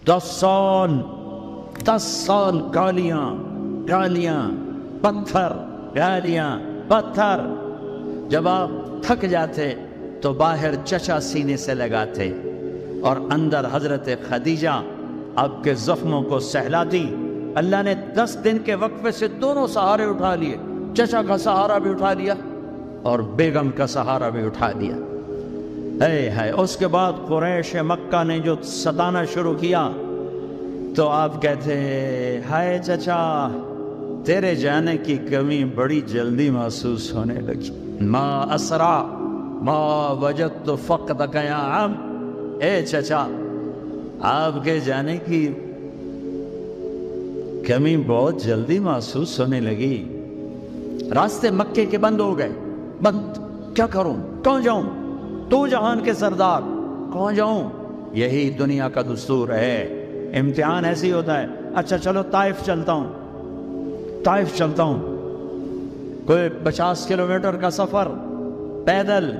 10 سال گالیاں گالیاں پتھر، گالیاں پتھر۔ جب آپ تھک جاتے تو باہر چچا سینے سے لگاتے اور اندر حضرت خدیجہ آپ کے زخموں کو سہلاتی۔ اللہ نے 10 دن کے وقفے سے دونوں سہارے اٹھا لیے، چچا کا سہارا بھی اٹھا لیا اور بیگم کا سہارا بھی اٹھا لیا۔ ہے اس کے بعد قریش مکہ نے جو ستانا شروع کیا تو آپ کہتے ہیں ہائے چچا تیرے جانے کی کمی بڑی جلدی محسوس ہونے لگی، ما اسرع ما وجدت فقدک یا عم۔ اے چچا آپ کے جانے کی کمی بہت جلدی محسوس ہونے لگی، راستے مکے کے بند ہو گئے، بند، کیا کروں، کہاں جاؤں، تو جہان کے سردار، کہاں جاؤں؟ یہی دنیا کا دستور ہے، امتحان ایسے ہی ہوتا ہے۔ اچھا چلو طائف چلتا ہوں، طائف چلتا ہوں، کوئی 50 کلومیٹر کا سفر پیدل۔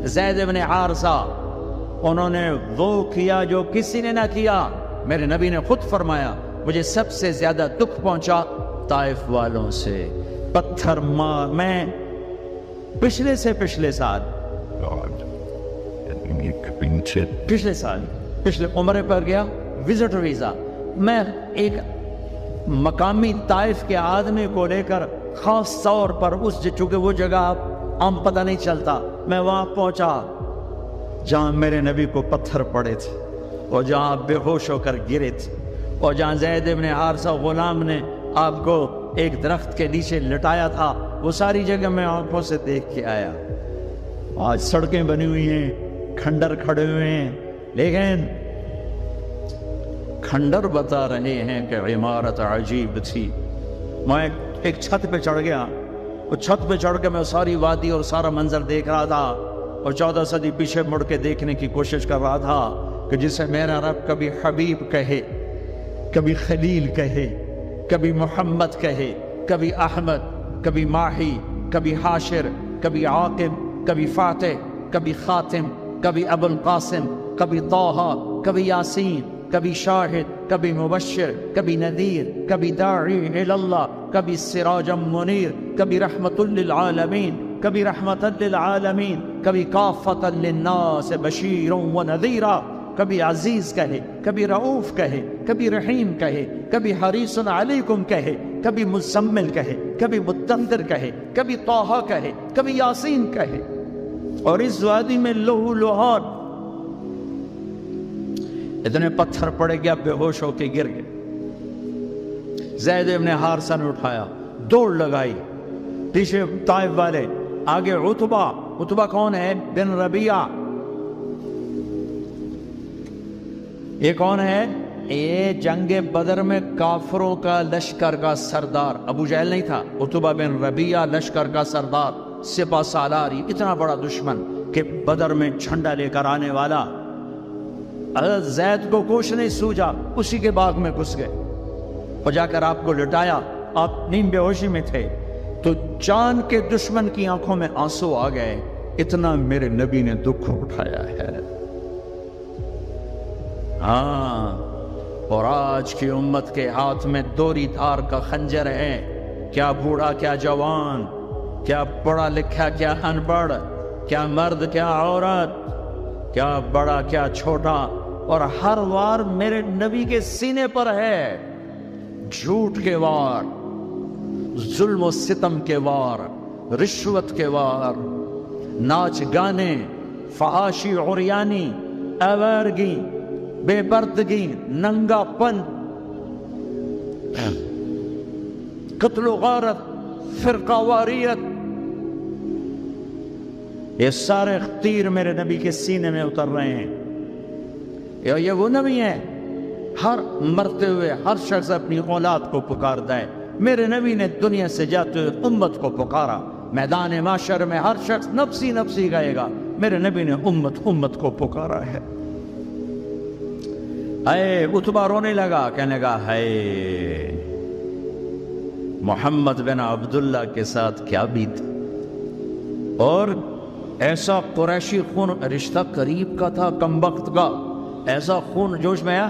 زید بن حارثہ انہوں نے وہ کیا جو کسی نے نہ کیا، میرے نبی نے خود فرمایا مجھے سب سے زیادہ دکھ پہنچا طائف والوں سے، پتھر مار۔ میں پچھلے سال پچھلے عمرے پر گیا، وزٹ ویزا، میں ایک مقامی طائف کے آدمی کو لے کر خاص طور پر چونکہ وہ جگہ عام پتہ نہیں چلتا، میں وہاں پہنچا جہاں میرے نبی کو پتھر پڑے تھے اور جہاں بے ہوش ہو کر گرے تھے اور جہاں زید بن حارثہ غلام نے آپ کو ایک درخت کے نیچے لٹایا تھا، وہ ساری جگہ میں آنکھوں سے دیکھ کے آیا۔ آج سڑکیں بنی ہوئی ہیں، کھنڈر کھڑے ہوئے ہیں، لیکن کھنڈر بتا رہے ہیں کہ عمارت عجیب تھی۔ میں ایک چھت پہ چڑھ گیا، وہ چھت پہ چڑھ کے میں ساری وادی اور سارا منظر دیکھ رہا تھا اور 14 صدی پیچھے مڑ کے دیکھنے کی کوشش کر رہا تھا کہ جسے میرا رب کبھی حبیب کہے، کبھی خلیل کہے، کبھی محمد کہے، کبھی احمد، کبھی ماہی، کبھی حاشر، کبھی عاقب، کبھی فاتح، کبھی خاتم، کبھی ابو القاسم، کبھی طٰہٰ، کبھی یاسین، کبھی شاہد، کبھی مبشر، کبھی نذیر، کبھی داعی الی اللہ، کبھی سراجا منیر، کبھی رحمت للعالمین، کبھی رحمت للعالمین، کبھی کافۃ للناس بشیر و نذیرا، کبھی عزیز کہے، کبھی رؤوف کہے، کبھی رحیم کہے، کبھی حریص علیکم کہے، کبھی مزمل کہے، کبھی مدثر کہے، کبھی طٰہٰ کہے، کبھی یاسین کہے۔ اور اس وادی میں لہو لہار، اتنے پتھر پڑے گیا، بے ہوش ہو کے گر گئے۔ زید بن حارثہ نے اٹھایا، دوڑ لگائی، پیچھے طائف والے، آگے عتبہ کون ہے؟ بن ربیعہ۔ یہ کون ہے؟ یہ جنگ بدر میں کافروں کا لشکر کا سردار، ابو جہل نہیں تھا، عتبہ بن ربیعہ لشکر کا سردار، سپہ سالاری، اتنا بڑا دشمن کہ بدر میں جھنڈا لے کر آنے والا۔ حضرت زید کو کچھ نہیں سوجا، اسی کے باغ میں گھس گئے اور جا کر آپ کو لٹایا، آپ نیم بے ہوشی میں تھے تو جان کے دشمن کی آنکھوں میں آنسو آ گئے، اتنا میرے نبی نے دکھ اٹھایا ہے۔ ہاں، اور آج کی امت کے ہاتھ میں دوری دھار کا خنجر ہے، کیا بوڑھا کیا جوان، کیا پڑھا لکھا کیا ان پڑھ، کیا مرد کیا عورت، کیا بڑا کیا چھوٹا، اور ہر وار میرے نبی کے سینے پر ہے، جھوٹ کے وار، ظلم و ستم کے وار، رشوت کے وار، ناچ گانے، فحاشی عریانی، آوارگی، بے پردگی، ننگا پن، قتل و غارت، فرقہ واریت، یہ سارے تیر میرے نبی کے سینے میں اتر رہے ہیں۔ یہ وہ نبی ہے، ہر مرتے ہوئے ہر شخص اپنی اولاد کو پکارتا ہے، میرے نبی نے دنیا سے جاتے ہوئے امت کو پکارا، میدان محشر میں ہر شخص نفسی نفسی کہے گا، میرے نبی نے امت کو پکارا ہے۔ اے عتبہ رونے لگا، کہنے لگا ہے محمد بن عبداللہ کے ساتھ کیا بیت، اور ایسا قریشی خون، رشتہ قریب کا تھا کم وقت کا، ایسا خون جوش میں آیا،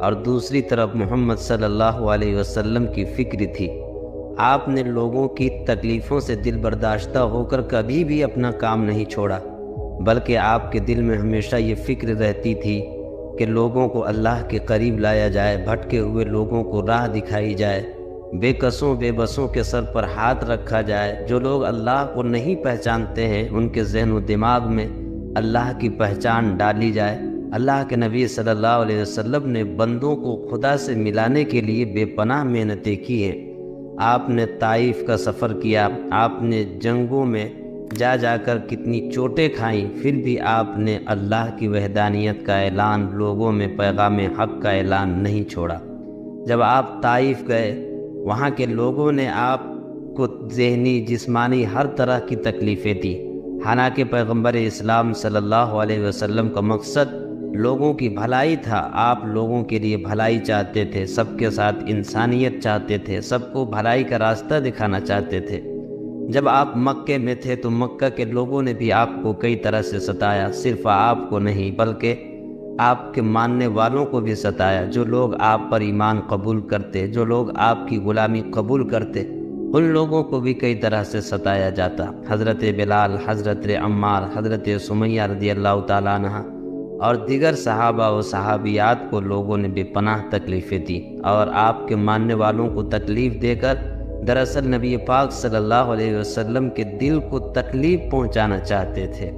اور دوسری طرف محمد صلی اللہ علیہ وسلم کی فکر تھی۔ آپ نے لوگوں کی تکلیفوں سے دل برداشتہ ہو کر کبھی بھی اپنا کام نہیں چھوڑا، بلکہ آپ کے دل میں ہمیشہ یہ فکر رہتی تھی کہ لوگوں کو اللہ کے قریب لایا جائے، بھٹکے ہوئے لوگوں کو راہ دکھائی جائے، بے کسوں بے بسوں کے سر پر ہاتھ رکھا جائے، جو لوگ اللہ کو نہیں پہچانتے ہیں ان کے ذہن و دماغ میں اللہ کی پہچان ڈالی جائے۔ اللہ کے نبی صلی اللہ علیہ وسلم نے بندوں کو خدا سے ملانے کے لیے بے پناہ محنتیں کی ہیں۔ آپ نے طائف کا سفر کیا، آپ نے جنگوں میں جا جا کر کتنی چوٹیں کھائیں، پھر بھی آپ نے اللہ کی وحدانیت کا اعلان، لوگوں میں پیغام حق کا اعلان نہیں چھوڑا۔ جب آپ طائف گئے، وہاں کے لوگوں نے آپ کو ذہنی جسمانی ہر طرح کی تکلیفیں دی، حالانکہ پیغمبر اسلام صلی اللہ علیہ وسلم کا مقصد لوگوں کی بھلائی تھا۔ آپ لوگوں کے لیے بھلائی چاہتے تھے، سب کے ساتھ انسانیت چاہتے تھے، سب کو بھلائی کا راستہ دکھانا چاہتے تھے۔ جب آپ مکے میں تھے تو مکہ کے لوگوں نے بھی آپ کو کئی طرح سے ستایا، صرف آپ کو نہیں بلکہ آپ کے ماننے والوں کو بھی ستایا۔ جو لوگ آپ پر ایمان قبول کرتے، جو لوگ آپ کی غلامی قبول کرتے، ان لوگوں کو بھی کئی طرح سے ستایا جاتا۔ حضرت بلال، حضرت عمار، حضرت سمیہ رضی اللہ تعالیٰ عنہ اور دیگر صحابہ و صحابیات کو لوگوں نے بے پناہ تکلیفیں دی، اور آپ کے ماننے والوں کو تکلیف دے کر دراصل نبی پاک صلی اللہ علیہ وسلم کے دل کو تکلیف پہنچانا چاہتے تھے۔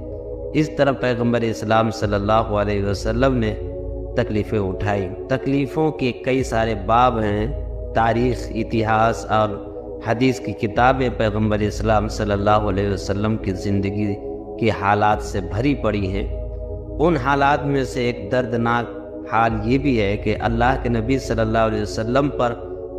اس طرح پیغمبر اسلام صلی اللہ علیہ وسلم نے تکلیفیں اٹھائی۔ تکلیفوں کے کئی سارے باب ہیں، تاریخ، اتہاس اور حدیث کی کتابیں پیغمبر اسلام صلی اللہ علیہ وسلم کی زندگی کے حالات سے بھری پڑی ہیں۔ ان حالات میں سے ایک دردناک حال یہ بھی ہے کہ اللہ کے نبی صلی اللہ علیہ وسلم پر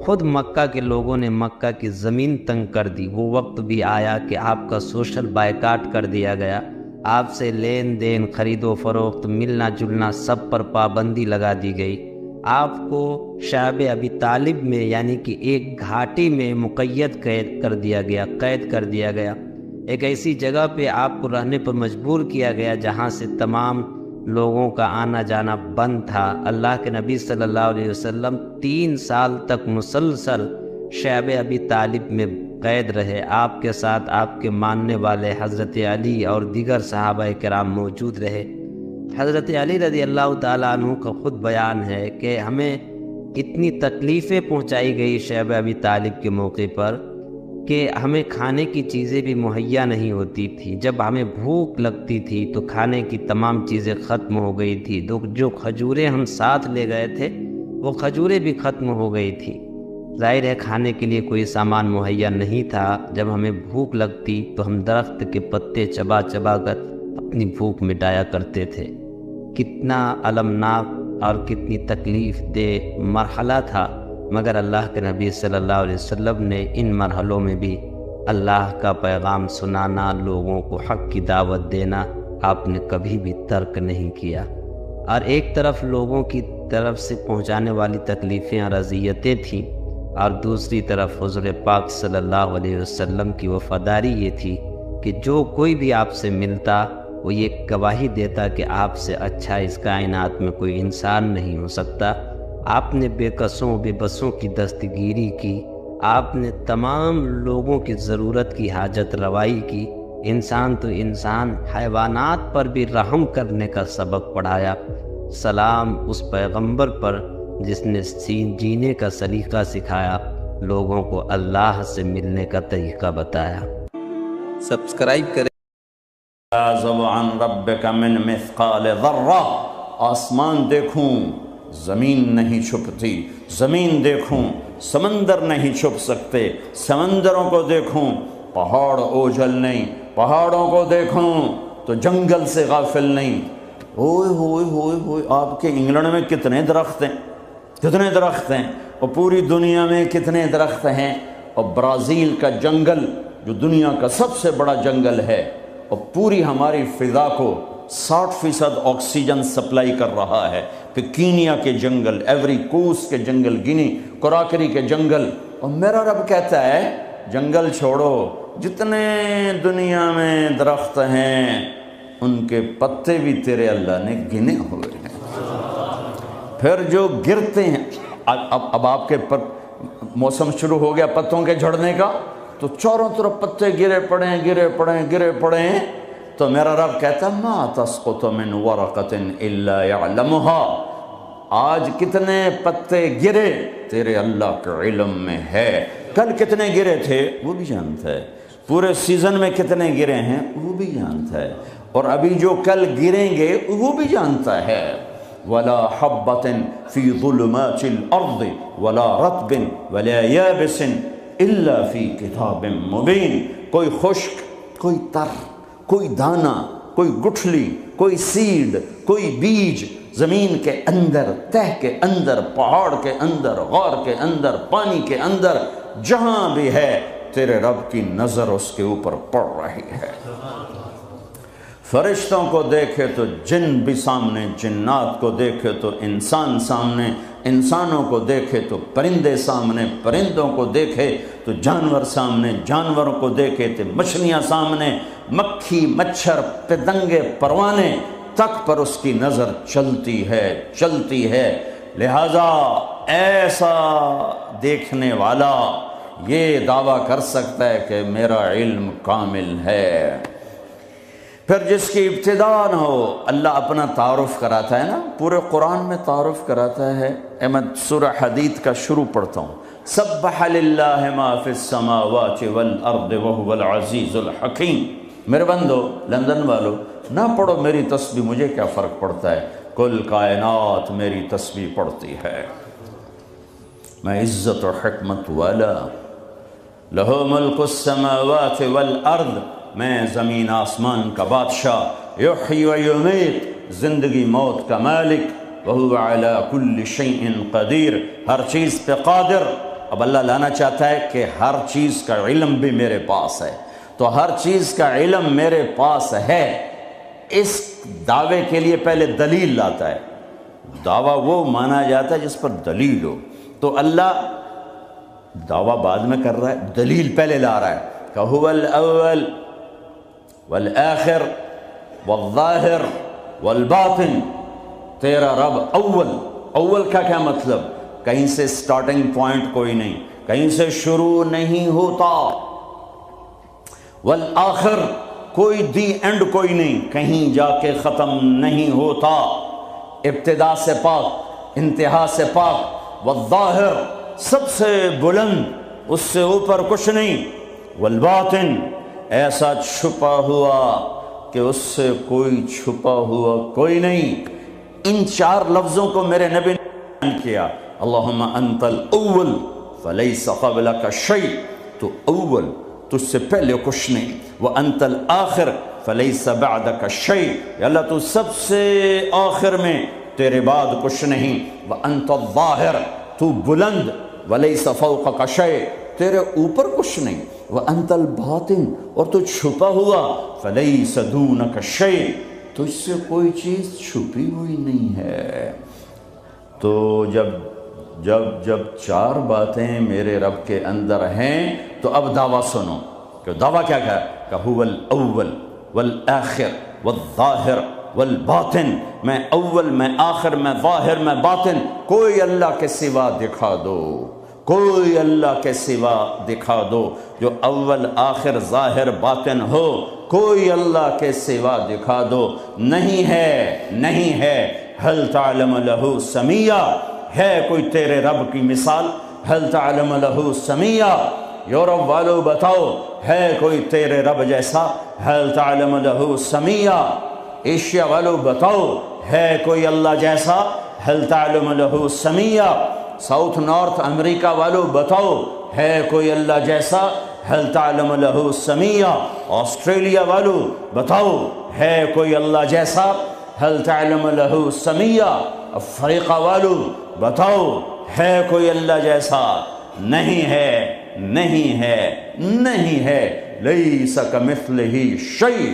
خود مکہ کے لوگوں نے مکہ کی زمین تنگ کر دی۔ وہ وقت بھی آیا کہ آپ کا سوشل بائیکاٹ کر دیا گیا، آپ سے لین دین، خرید و فروخت، ملنا جلنا سب پر پابندی لگا دی گئی۔ آپ کو شعب ابی طالب میں یعنی کہ ایک گھاٹی میں قید کر دیا گیا، ایک ایسی جگہ پہ آپ کو رہنے پر مجبور کیا گیا جہاں سے تمام لوگوں کا آنا جانا بند تھا۔ اللہ کے نبی صلی اللہ علیہ وسلم 3 سال تک مسلسل شعب ابی طالب میں قید رہے۔ آپ کے ساتھ آپ کے ماننے والے حضرت علی اور دیگر صحابہ کرام موجود رہے۔ حضرت علی رضی اللہ تعالیٰ عنہ کا خود بیان ہے کہ ہمیں اتنی تکلیفیں پہنچائی گئی شعب ابی طالب کے موقع پر کہ ہمیں کھانے کی چیزیں بھی مہیا نہیں ہوتی تھی۔ جب ہمیں بھوک لگتی تھی تو کھانے کی تمام چیزیں ختم ہو گئی تھی۔ جو کھجوریں ہم ساتھ لے گئے تھے وہ کھجوریں بھی ختم ہو گئی تھی۔ ظاہر ہے کھانے کے لیے کوئی سامان مہیا نہیں تھا۔ جب ہمیں بھوک لگتی تو ہم درخت کے پتے چبا چبا کر اپنی بھوک مٹایا کرتے تھے۔ کتنا المناک اور کتنی تکلیف دہ مرحلہ تھا، مگر اللہ کے نبی صلی اللہ علیہ وسلم نے ان مرحلوں میں بھی اللہ کا پیغام سنانا، لوگوں کو حق کی دعوت دینا آپ نے کبھی بھی ترک نہیں کیا۔ اور ایک طرف لوگوں کی طرف سے پہنچانے والی تکلیفیں اور اذیتیں تھیں، اور دوسری طرف حضور پاک صلی اللہ علیہ وسلم کی وفاداری یہ تھی کہ جو کوئی بھی آپ سے ملتا وہ یہ گواہی دیتا کہ آپ سے اچھا اس کائنات میں کوئی انسان نہیں ہو سکتا۔ آپ نے بے کسوں بے بسوں کی دستگیری کی، آپ نے تمام لوگوں کی ضرورت کی حاجت روائی کی، انسان تو انسان، حیوانات پر بھی رحم کرنے کا سبق پڑھایا۔ سلام اس پیغمبر پر جس نے جینے کا سلیقہ سکھایا، لوگوں کو اللہ سے ملنے کا طریقہ بتایا۔ سبسکرائب کریں۔ يعزب عن ربك من مثقال ذرہ، آسمان دیکھوں زمین نہیں چھپتی، زمین دیکھوں سمندر نہیں چھپ سکتے، سمندروں کو دیکھوں پہاڑ اوجھل نہیں، پہاڑوں کو دیکھوں تو جنگل سے غافل نہیں۔ ہوئے ہوئے ہوئے ہوئے، آپ کے انگلینڈ میں کتنے درخت ہیں، کتنے درخت ہیں، اور پوری دنیا میں کتنے درخت ہیں، اور برازیل کا جنگل جو دنیا کا سب سے بڑا جنگل ہے اور پوری ہماری فضا کو 60% آکسیجن سپلائی کر رہا ہے، پھر کینیا کے جنگل، ایوری کوسٹ کے جنگل، گینی کوراکری کے جنگل، اور میرا رب کہتا ہے جنگل چھوڑو، جتنے دنیا میں درخت ہیں ان کے پتے بھی تیرے اللہ نے گنے ہوئے ہیں۔ پھر جو گرتے ہیں، اب آپ کے موسم شروع ہو گیا پتوں کے جھڑنے کا، تو چاروں طرف پتے گرے پڑے ہیں، تو میرا رب کہتا ما تسقط من ورقۃ الا يعلمها، آج کتنے پتے گرے تیرے اللہ کے علم میں ہے، کل کتنے گرے تھے وہ بھی جانتا ہے، پورے سیزن میں کتنے گرے ہیں وہ بھی جانتا ہے، اور ابھی جو کل گریں گے وہ بھی جانتا ہے۔ ولا حبۃ فی ظلمات الارض ولا رطب ولا یابس الا فی کتاب مبین، کوئی خشک، کوئی تر، کوئی دانہ، کوئی گٹھلی، کوئی سیڈ، کوئی بیج زمین کے اندر، تہ کے اندر، پہاڑ کے اندر، غار کے اندر، پانی کے اندر، جہاں بھی ہے تیرے رب کی نظر اس کے اوپر پڑ رہی ہے۔ فرشتوں کو دیکھے تو جن بھی سامنے، جنات کو دیکھے تو انسان سامنے، انسانوں کو دیکھے تو پرندے سامنے، پرندوں کو دیکھے تو جانور سامنے، جانوروں کو دیکھے تو مچھلیاں سامنے، مکھی، مچھر، پتنگے، پروانے تک پر اس کی نظر چلتی ہے۔ لہذا ایسا دیکھنے والا یہ دعویٰ کر سکتا ہے کہ میرا علم کامل ہے۔ پھر جس کی ابتدا نہ ہو، اللہ اپنا تعارف کراتا ہے نا، پورے قرآن میں تعارف کراتا ہے۔ میں سورہ حدید کا شروع پڑھتا ہوں، سبح للہ ما فی السماوات والارض وهو العزیز الحکیم۔ میرے بندو، لندن والو، نہ پڑھو میری تسبیح، مجھے کیا فرق پڑتا ہے، کل کائنات میری تسبیح پڑھتی ہے۔ میں عزت و حکمت والا، لہو ملک السماوات والارض، میں زمین آسمان کا بادشاہ، یحیی و یمیت، زندگی موت کا مالک، وہو علی کل شیء قدیر، ہر چیز پہ قادر۔ اب اللہ لانا چاہتا ہے کہ ہر چیز کا علم بھی میرے پاس ہے، تو ہر چیز کا علم میرے پاس ہے، اس دعوے کے لیے پہلے دلیل لاتا ہے۔ دعویٰ وہ مانا جاتا ہے جس پر دلیل ہو، تو اللہ دعویٰ بعد میں کر رہا ہے، دلیل پہلے لا رہا ہے کہ هو الاول والآخر والظاہر والباطن، تیرا رب اول کا کیا مطلب، کہیں سے سٹارٹنگ پوائنٹ کوئی نہیں، کہیں سے شروع نہیں ہوتا، والآخر کوئی دی اینڈ کوئی نہیں، کہیں جا کے ختم نہیں ہوتا، ابتدا سے پاک، انتہا سے پاک، والظاہر سب سے بلند، اس سے اوپر کچھ نہیں، والباطن ایسا چھپا ہوا کہ اس سے کوئی چھپا ہوا کوئی نہیں۔ ان چار لفظوں کو میرے نبی نے بیان کیا، اللہم انت الاول فلیس قبلک شیء، تو اول، تجھ سے پہلے کچھ نہیں، وانت الآخر فلیس بعدک شیء، یا اللہ تو سب سے آخر میں، تیرے بعد کچھ نہیں، وانت الظاہر، تو بلند، ولیس فوقک شیء، تیرے اوپر کچھ نہیں، وانت الباطن، اور تو چھپا ہوا، فلیس دونک شیء، تجھ سے کوئی چیز چھپی ہوئی نہیں ہے۔ تو جب چار باتیں میرے رب کے اندر ہیں تو اب دعویٰ سنو، کہ دعویٰ کیا ہے کہ هو الاول والآخر والظاہر والباطن، میں اول، میں آخر، میں ظاہر، میں باطن، کوئی اللہ کے سوا دکھا دو، کوئی اللہ کے سوا دکھا دو، جو اول، آخر، ظاہر، باطن ہو، کوئی اللہ کے سوا دکھا دو، نہیں ہے۔ هل تعلم له سمیہ، ہے کوئی تیرے رب کی مثال، هل تعلم له سمیہ، یورپ والو بتاؤ ہے کوئی تیرے رب جیسا، هل تعلم له سمیہ، ایشیا والو بتاؤ ہے کوئی اللہ جیسا، هل تعلم له سمیہ، ساؤتھ نارتھ امریکہ والو بتاؤ ہے کوئی اللہ جیسا، هل تعلم له سمیہ، آسٹریلیا والو بتاؤ ہے کوئی اللہ جیسا، هل تعلم له سمیہ، افریقہ والو بتاؤ ہے کوئی اللہ جیسا، نہیں ہے، لیس کمثلہ شیء۔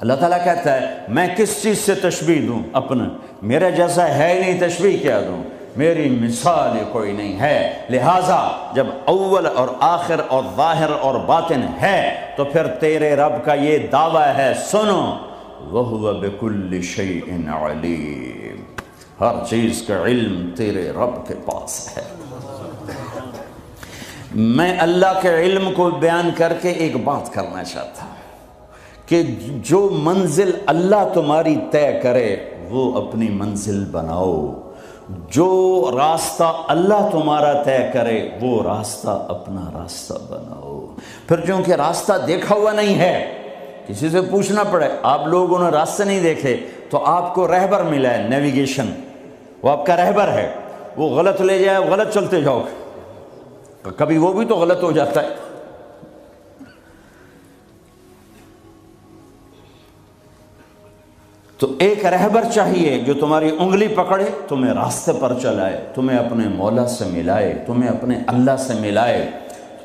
اللہ تعالیٰ کہتا ہے میں کس چیز سے تشبیہ دوں اپنا، میرا جیسا ہے ہی نہیں، تشبیہ کیا دوں، میری مثال کوئی نہیں ہے۔ لہٰذا جب اول اور آخر اور ظاہر اور باطن ہے تو پھر تیرے رب کا یہ دعویٰ ہے، سنو، وَهُوَ بِكُلِّ شَيْءٍ عَلِيمٌ، ہر چیز کا علم تیرے رب کے پاس ہے۔ میں اللہ کے علم کو بیان کر کے ایک بات کرنا چاہتا ہوں کہ جو منزل اللہ تمہاری طے کرے وہ اپنی منزل بناؤ، جو راستہ اللہ تمہارا طے کرے وہ راستہ اپنا راستہ بناؤ۔ پھر چونکہ راستہ دیکھا ہوا نہیں ہے، کسی سے پوچھنا پڑے، آپ لوگوں نے راستے نہیں دیکھے تو آپ کو رہبر ملا ہے، نیویگیشن، وہ آپ کا رہبر ہے، وہ غلط لے جائے غلط چلتے جاؤ، کبھی وہ بھی تو غلط ہو جاتا ہے۔ تو ایک رہبر چاہیے جو تمہاری انگلی پکڑے، تمہیں راستے پر چلائے، تمہیں اپنے مولا سے ملائے، تمہیں اپنے اللہ سے ملائے،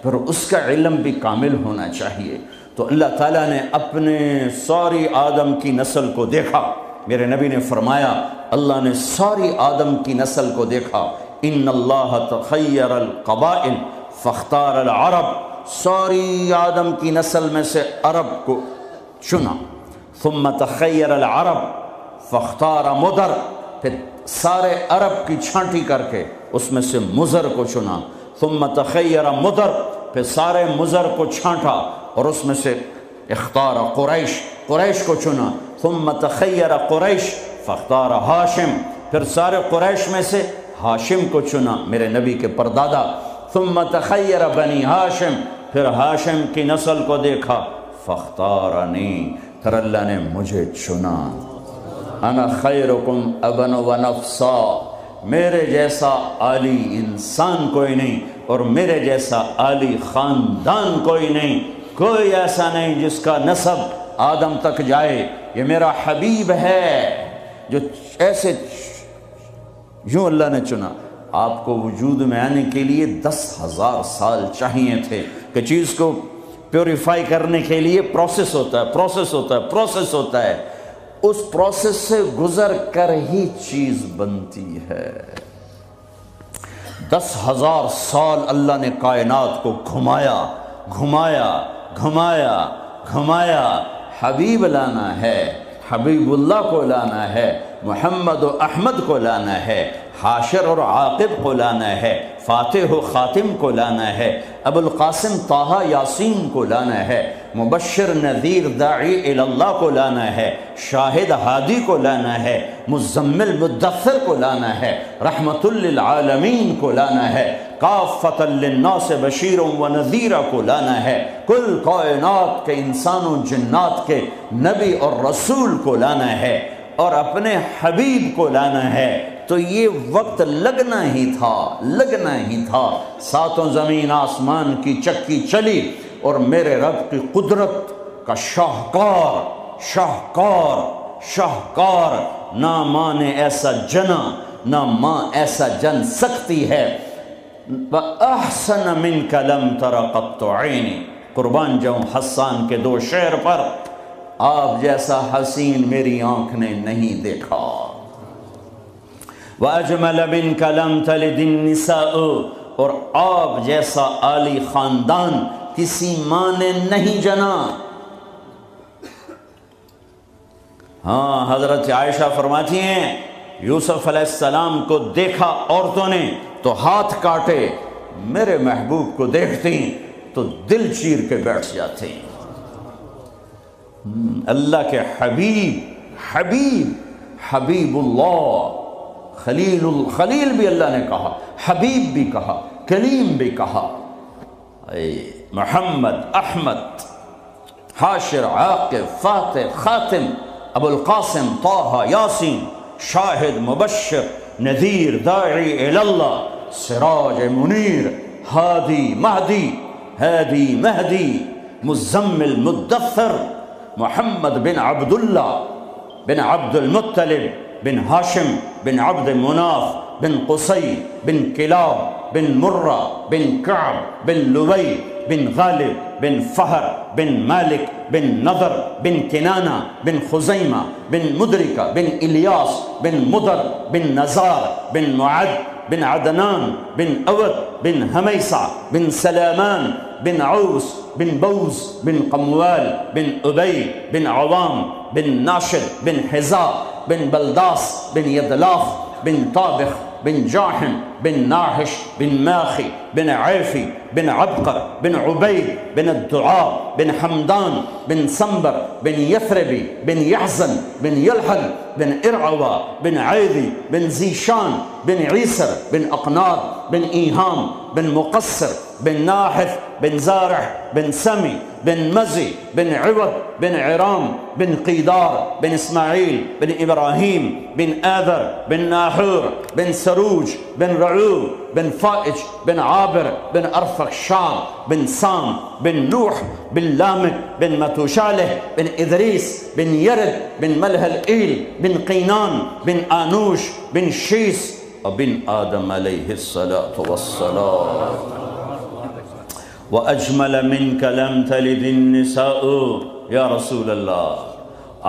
پھر اس کا علم بھی کامل ہونا چاہیے۔ تو اللہ تعالیٰ نے اپنے ساری آدم کی نسل کو دیکھا، میرے نبی نے فرمایا اللہ نے ساری آدم کی نسل کو دیکھا، ان اللہ تخیر القبائل فاختار العرب، ساری آدم کی نسل میں سے عرب کو چنا، ثم تخیر العرب فاختار مدر، پھر سارے عرب کی چھانٹی کر کے اس میں سے مضر کو چنا، ثم تخیر مدر، پھر سارے مضر کو چھانٹا اور اس میں سے اختار قریش کو چنا، ثم تخیر قریش فاختار ہاشم، پھر سارے قریش میں سے ہاشم کو چنا، میرے نبی کے پردادا، ثم تخیر بنی ہاشم، پھر ہاشم کی نسل کو دیکھا، فاختارنی، پھر اللہ نے مجھے چنا، انا خیرکم ابن و نفسا، میرے جیسا عالی انسان کوئی نہیں اور میرے جیسا عالی خاندان کوئی نہیں، کوئی ایسا نہیں جس کا نسب آدم تک جائے، یہ میرا حبیب ہے جو ایسے یوں اللہ نے چنا۔ آپ کو وجود میں آنے کے لیے 10,000 سال چاہیے تھے کہ چیز کو پیوریفائی کرنے کے لیے پروسیس ہوتا ہے، اس پروسیس سے گزر کر ہی چیز بنتی ہے۔ 10,000 سال اللہ نے کائنات کو گھمایا، حبیب لانا ہے، حبیب اللہ کو لانا ہے، محمد و احمد کو لانا ہے، حاشر اور عاقب کو لانا ہے، فاتح و خاتم کو لانا ہے، ابو القاسم طہ یاسین کو لانا ہے، مبشر نذیر داعی اللہ کو لانا ہے، شاہد ہادی کو لانا ہے، مزمل مدثر کو لانا ہے، رحمت للعالمین کو لانا ہے، کافۃ للناس بشیر و نذیر کو لانا ہے، کل کائنات کے انسانوں جنات کے نبی اور رسول کو لانا ہے اور اپنے حبیب کو لانا ہے۔ تو یہ وقت لگنا ہی تھا، ساتوں زمین آسمان کی چکی چلی اور میرے رب کی قدرت کا شاہکار نہ ماں نے ایسا جنا، نہ ماں ایسا جن سکتی ہے، وَأَحْسَنَ مِنْكَ لَمْ تَرَ قَطُّ عَيْنِي، قربان جاؤں حسان کے 2 شعر پر، آپ جیسا حسین میری آنکھ نے نہیں دیکھا، وَأَجْمَلَ مِنْكَ لَمْ تَلِدِ النِّسَاءُ، اور آپ جیسا عالی خاندان کسی ماں نے نہیں جنا۔ ہاں، حضرت عائشہ فرماتی ہیں یوسف علیہ السلام کو دیکھا عورتوں نے تو ہاتھ کاٹے، میرے محبوب کو دیکھتی تو دل چیر کے بیٹھ جاتے۔ اللہ کے حبیب اللہ، خلیل بھی اللہ نے کہا، حبیب بھی کہا، کلیم بھی کہا۔ محمد، احمد، حاشر، عاقب، فاتح، خاتم، ابو القاسم، طہ، یاسین، شاہد، مبشر، نذیر، داعی اللہ، سراج منیر، ہادی مہدی، مزمل مدثر، محمد بن عبداللہ بن عبد المطلب بن ہاشم بن عبد مناف بن قصی بن کلاب بن مرہ بن کعب بن لبی بن غالب بن فہر بن مالک بن نضر بن کنانہ بن خزیمہ بن مدرکہ بن الیاس بن مدر بن نزار بن معد بن عدنان بن اود بن حمیسہ بن سلامان بن عوس بن بوز بن قموال بن ابی بن عوام بن ناشد بن حزا بن بلداس بن یدلاف بن طابخ بن جاحم بن ناحش بن ماخي بن عيفي بن عبقر بن عبيد بن الدعاء بن حمدان بن سنبر بن يثربي بن يحزن بن يلحل بن إرعوى بن عيذي بن زيشان بن عيسر بن أقناط بن إيهام بن مقصر بن ناحث بن زارح بن سمي بن مزي بن عوض بن عرام بن قيدار بن إسماعيل بن إبراهيم بن آذر بن ناحور بن سروج بن رعوب بن فائج بن عابر بن أرفخشاد بن سام بن نوح بن لامك بن متوشالح بن إدريس بن يرد بن ملهلئيل بن قينان بن آنوش بن شيس وبن آدم عليه الصلاة والسلام وأجمل منك لم تلد النساء یا رسول اللہ،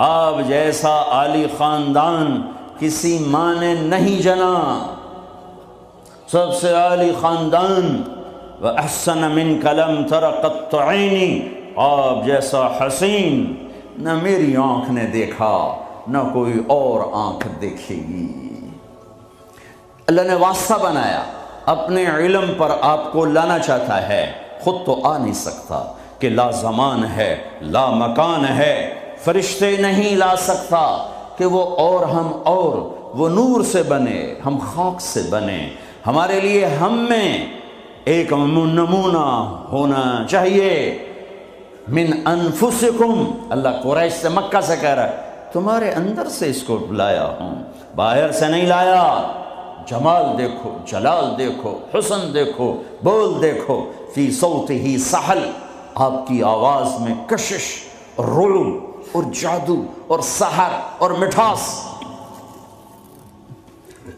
آپ جیسا عالی خاندان کسی ماں نے نہیں جنا، سب سے عالی خاندان۔ وَأَحْسَنَ مِنْكَ لَمْ تَرَ قَطُّ عَيْنِي، آپ جیسا حسین نہ میری آنکھ نے دیکھا نہ کوئی اور آنکھ دیکھے گی۔ اللہ نے واسطہ بنایا، اپنے علم پر آپ کو لانا چاہتا ہے، خود تو آ نہیں سکتا کہ لا زمان ہے لا مکان ہے، فرشتے نہیں لا سکتا کہ وہ اور ہم اور، وہ نور سے بنے ہم خاک سے بنے۔ ہمارے لیے ہم میں ایک نمونہ ہونا چاہیے۔ من انفسکم، اللہ قریش سے مکہ سے کہہ رہا ہے تمہارے اندر سے اس کو لایا ہوں، باہر سے نہیں لایا۔ جمال دیکھو، جلال دیکھو، حسن دیکھو، بول دیکھو، فی صوتہ سحل، آپ کی آواز میں کشش اور رعب اور جادو اور سحر اور مٹھاس،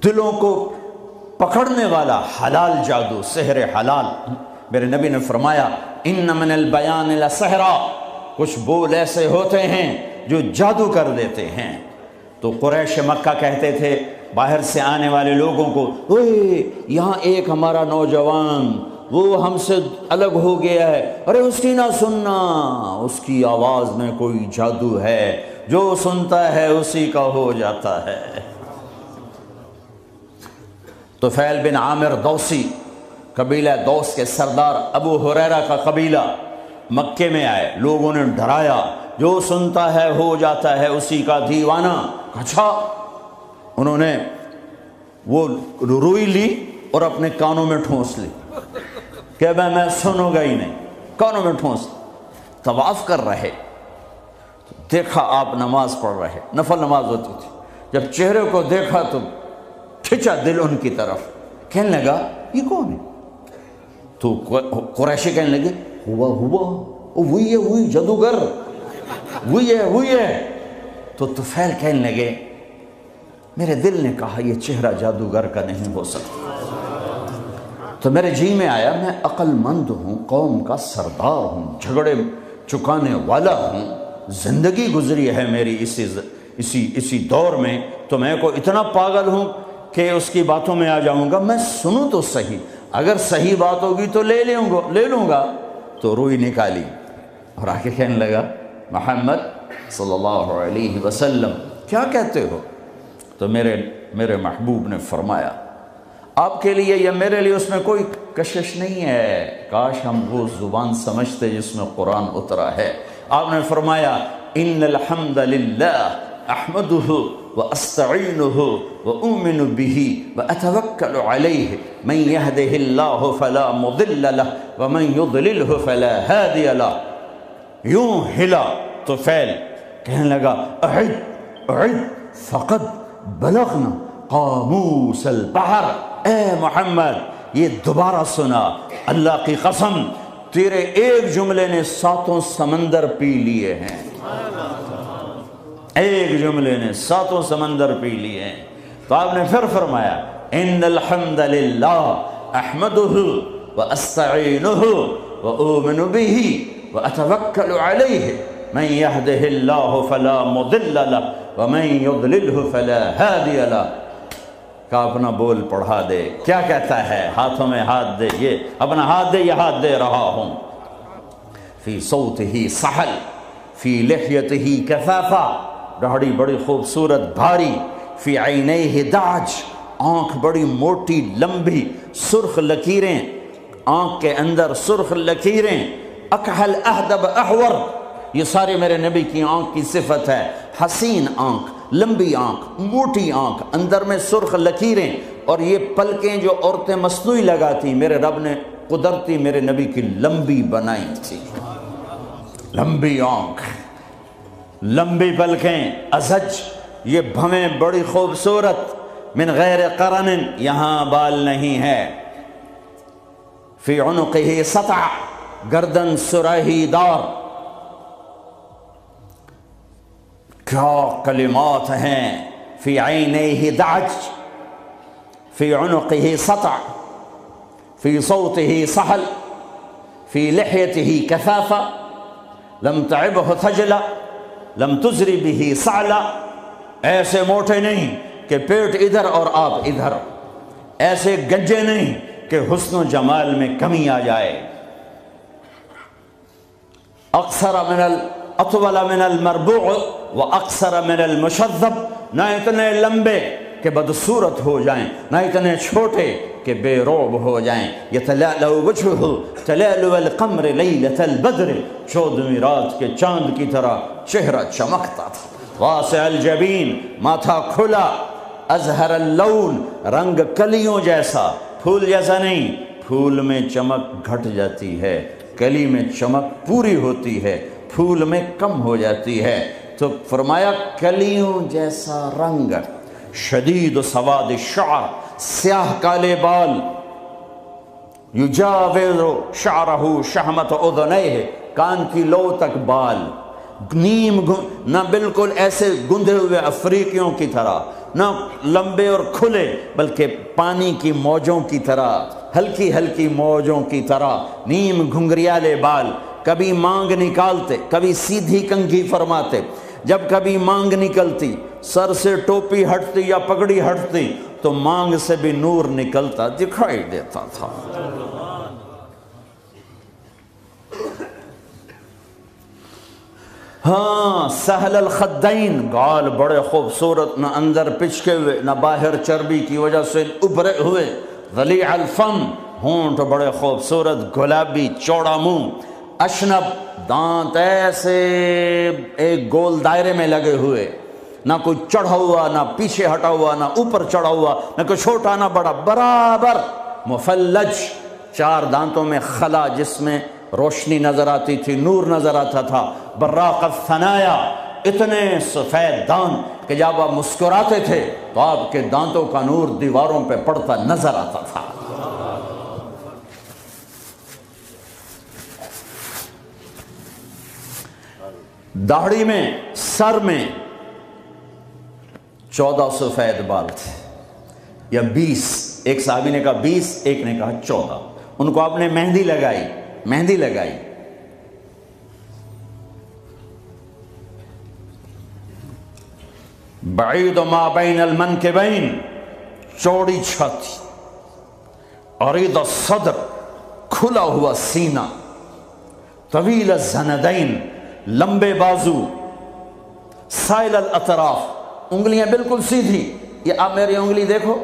دلوں کو پکڑنے والا حلال جادو، سحر حلال۔ میرے نبی نے فرمایا ان من البیان لسحرا، کچھ بول ایسے ہوتے ہیں جو جادو کر دیتے ہیں۔ تو قریش مکہ کہتے تھے باہر سے آنے والے لوگوں کو، اوے یہاں ایک ہمارا نوجوان وہ ہم سے الگ ہو گیا ہے، ارے اس کی نہ سننا، اس کی آواز میں کوئی جادو ہے، جو سنتا ہے اسی کا ہو جاتا ہے۔ طفیل بن عامر دوسی، قبیلہ دوس کے سردار ابو ہریرہ کا قبیلہ مکے میں آئے، لوگوں نے ڈرایا جو سنتا ہے ہو جاتا ہے اسی کا دیوانہ۔ اچھا، انہوں نے وہ روئی لی اور اپنے کانوں میں ٹھونس لی کہ میں سنوں گا ہی نہیں، کانوں میں ٹھونس۔ طواف کر رہے، دیکھا آپ نماز پڑھ رہے، نفل نماز ہوتی تھی، جب چہرے کو دیکھا تو کھچا دل ان کی طرف، کہنے لگا یہ کون ہے؟ تو قریشی کہنے لگے وہی جادوگر، وہی ہے۔ تو طفیل کہنے لگے میرے دل نے کہا یہ چہرہ جادوگر کا نہیں ہو سکتا، تو میرے جی میں آیا میں عقل مند ہوں، قوم کا سردار ہوں، جھگڑے چکانے والا ہوں، زندگی گزری ہے میری اسی دور میں، تو میں کو اتنا پاگل ہوں کہ اس کی باتوں میں آ جاؤں گا؟ میں سنوں تو صحیح، اگر صحیح بات ہوگی تو لے لوں گا۔ تو روئی نکالی اور آگے کہنے لگا محمد صلی اللہ علیہ وسلم کیا کہتے ہو؟ تو میرے محبوب نے فرمایا آپ کے لیے یا میرے لیے اس میں کوئی کشش نہیں ہے، کاش ہم وہ زبان سمجھتے جس میں قرآن اترا ہے۔ آپ نے فرمایا ان الحمد للہ احمدہ واستعینہ واؤمن بہ واتوکل علیہ من یہدہ اللہ فلا مضل لہ ومن یضللہ فلا ہادی لہ۔ یوں ہلا طفیل، کہنے لگا اعد فقد بلغنا قاموس البحر، اے محمد یہ دوبارہ سنا، اللہ کی قسم تیرے ایک جملے نے 7 سمندر پی لیے ہیں، ایک جملے نے 7 سمندر پی لیے ہیں۔ تو آپ نے پھر فرمایا ان الحمد للہ احمدہ واستعینہ واؤمن بہ واتوکل علیہ من یہدہ اللہ فلا مضل لہ ومن یضللہ فلا ہادی لہ۔ کا اپنا بول پڑھا دے، کیا کہتا ہے؟ ہاتھوں میں ہاتھ دے، یہ اپنا ہاتھ دے، یہ ہاتھ دے رہا ہوں۔ فی صوتہ سحل فی لحیتہ کثافہ، داڑھی بڑی خوبصورت بھاری، فی عینیہ دعج، آنکھ بڑی موٹی لمبی، سرخ لکیریں آنکھ کے اندر، سرخ لکیریں، اکحل اہدب احور، یہ سارے میرے نبی کی آنکھ کی صفت ہے۔ حسین آنکھ، لمبی آنکھ، موٹی آنکھ، اندر میں سرخ لکیریں، اور یہ پلکیں جو عورتیں مصنوعی لگاتی میرے رب نے قدرتی میرے نبی کی لمبی بنائی تھی۔ لمبی آنکھ، لمبی پلکیں، ازج، یہ بھویں بڑی خوبصورت، من غیر قرن، یہاں بال نہیں ہے، فی عنقہ سطع، گردن سراہی دار۔ کیا کلمات ہیں، فی عینیہ دعج، فی عنقہ سطع، فی صوتہ سحل، فی لحیتہ کثافہ، لم تعبہ تھجلا، لم تزری بہ سعلا، ایسے موٹے نہیں کہ پیٹ ادھر اور آپ ادھر، ایسے گنجے نہیں کہ حسن و جمال میں کمی آ جائے۔ اقصر من اطول من المربوع و اقصر من المشذب، نہ اتنے لمبے کہ بدصورت ہو جائیں، نہ اتنے چھوٹے کہ بے روب ہو جائیں۔ یتلألأ وجہہ تلألؤ القمر لیلۃ البدر، 14ویں رات کے چاند کی طرح چہرہ چمکتا تھا۔ واسع الجبین، ماتھا کھلا، ازہر اللون، رنگ کلیوں جیسا، پھول جیسا نہیں، پھول میں چمک گھٹ جاتی ہے، کلی میں چمک پوری ہوتی ہے، پھول میں کم ہو جاتی ہے۔ تو فرمایا کلیوں جیسا رنگ، شدید سواد الشعر، سیاہ کالے بال، یجاور شعرہ شہمت اذنیہ، کان کی لو تک بال، نیم نہ بالکل ایسے گندھے ہوئے افریقیوں کی طرح، نہ لمبے اور کھلے، بلکہ پانی کی موجوں کی طرح، ہلکی ہلکی موجوں کی طرح، نیم گھنگریالے بال، کبھی مانگ نکالتے، کبھی سیدھی کنگھی فرماتے، جب کبھی مانگ نکلتی، سر سے ٹوپی ہٹتی یا پگڑی ہٹتی تو مانگ سے بھی نور نکلتا دکھائی دیتا تھا۔ ہاں، سہل الخدین، گال بڑے خوبصورت، نہ اندر پچکے ہوئے نہ باہر چربی کی وجہ سے ابھرے ہوئے، ذلیع الفم، ہونٹ بڑے خوبصورت گلابی، چوڑا منہ، اشنب، دانت ایسے ایک گول دائرے میں لگے ہوئے، نہ کوئی چڑھا ہوا، نہ پیچھے ہٹا ہوا، نہ اوپر چڑھا ہوا، نہ کوئی چھوٹا نہ بڑا، برابر، مفلج، 4 دانتوں میں خلا جس میں روشنی نظر آتی تھی، نور نظر آتا تھا، براق الثنایا، اتنے سفید دانت کہ جب آپ مسکراتے تھے تو آپ کے دانتوں کا نور دیواروں پہ پڑتا نظر آتا تھا۔ داڑھی میں، سر میں 14 سفید بال تھے یا 20، ایک صحابی نے کہا 20، ایک نے کہا 14، ان کو آپ نے مہندی لگائی۔ بعید ما بین المنکبین، چوڑی چھاتی، عریض الصدر، کھلا ہوا سینہ، طویل الزندین، لمبے بازو، سائل الاطراف، انگلیاں بالکل سیدھی، یہ آپ میری انگلی دیکھو،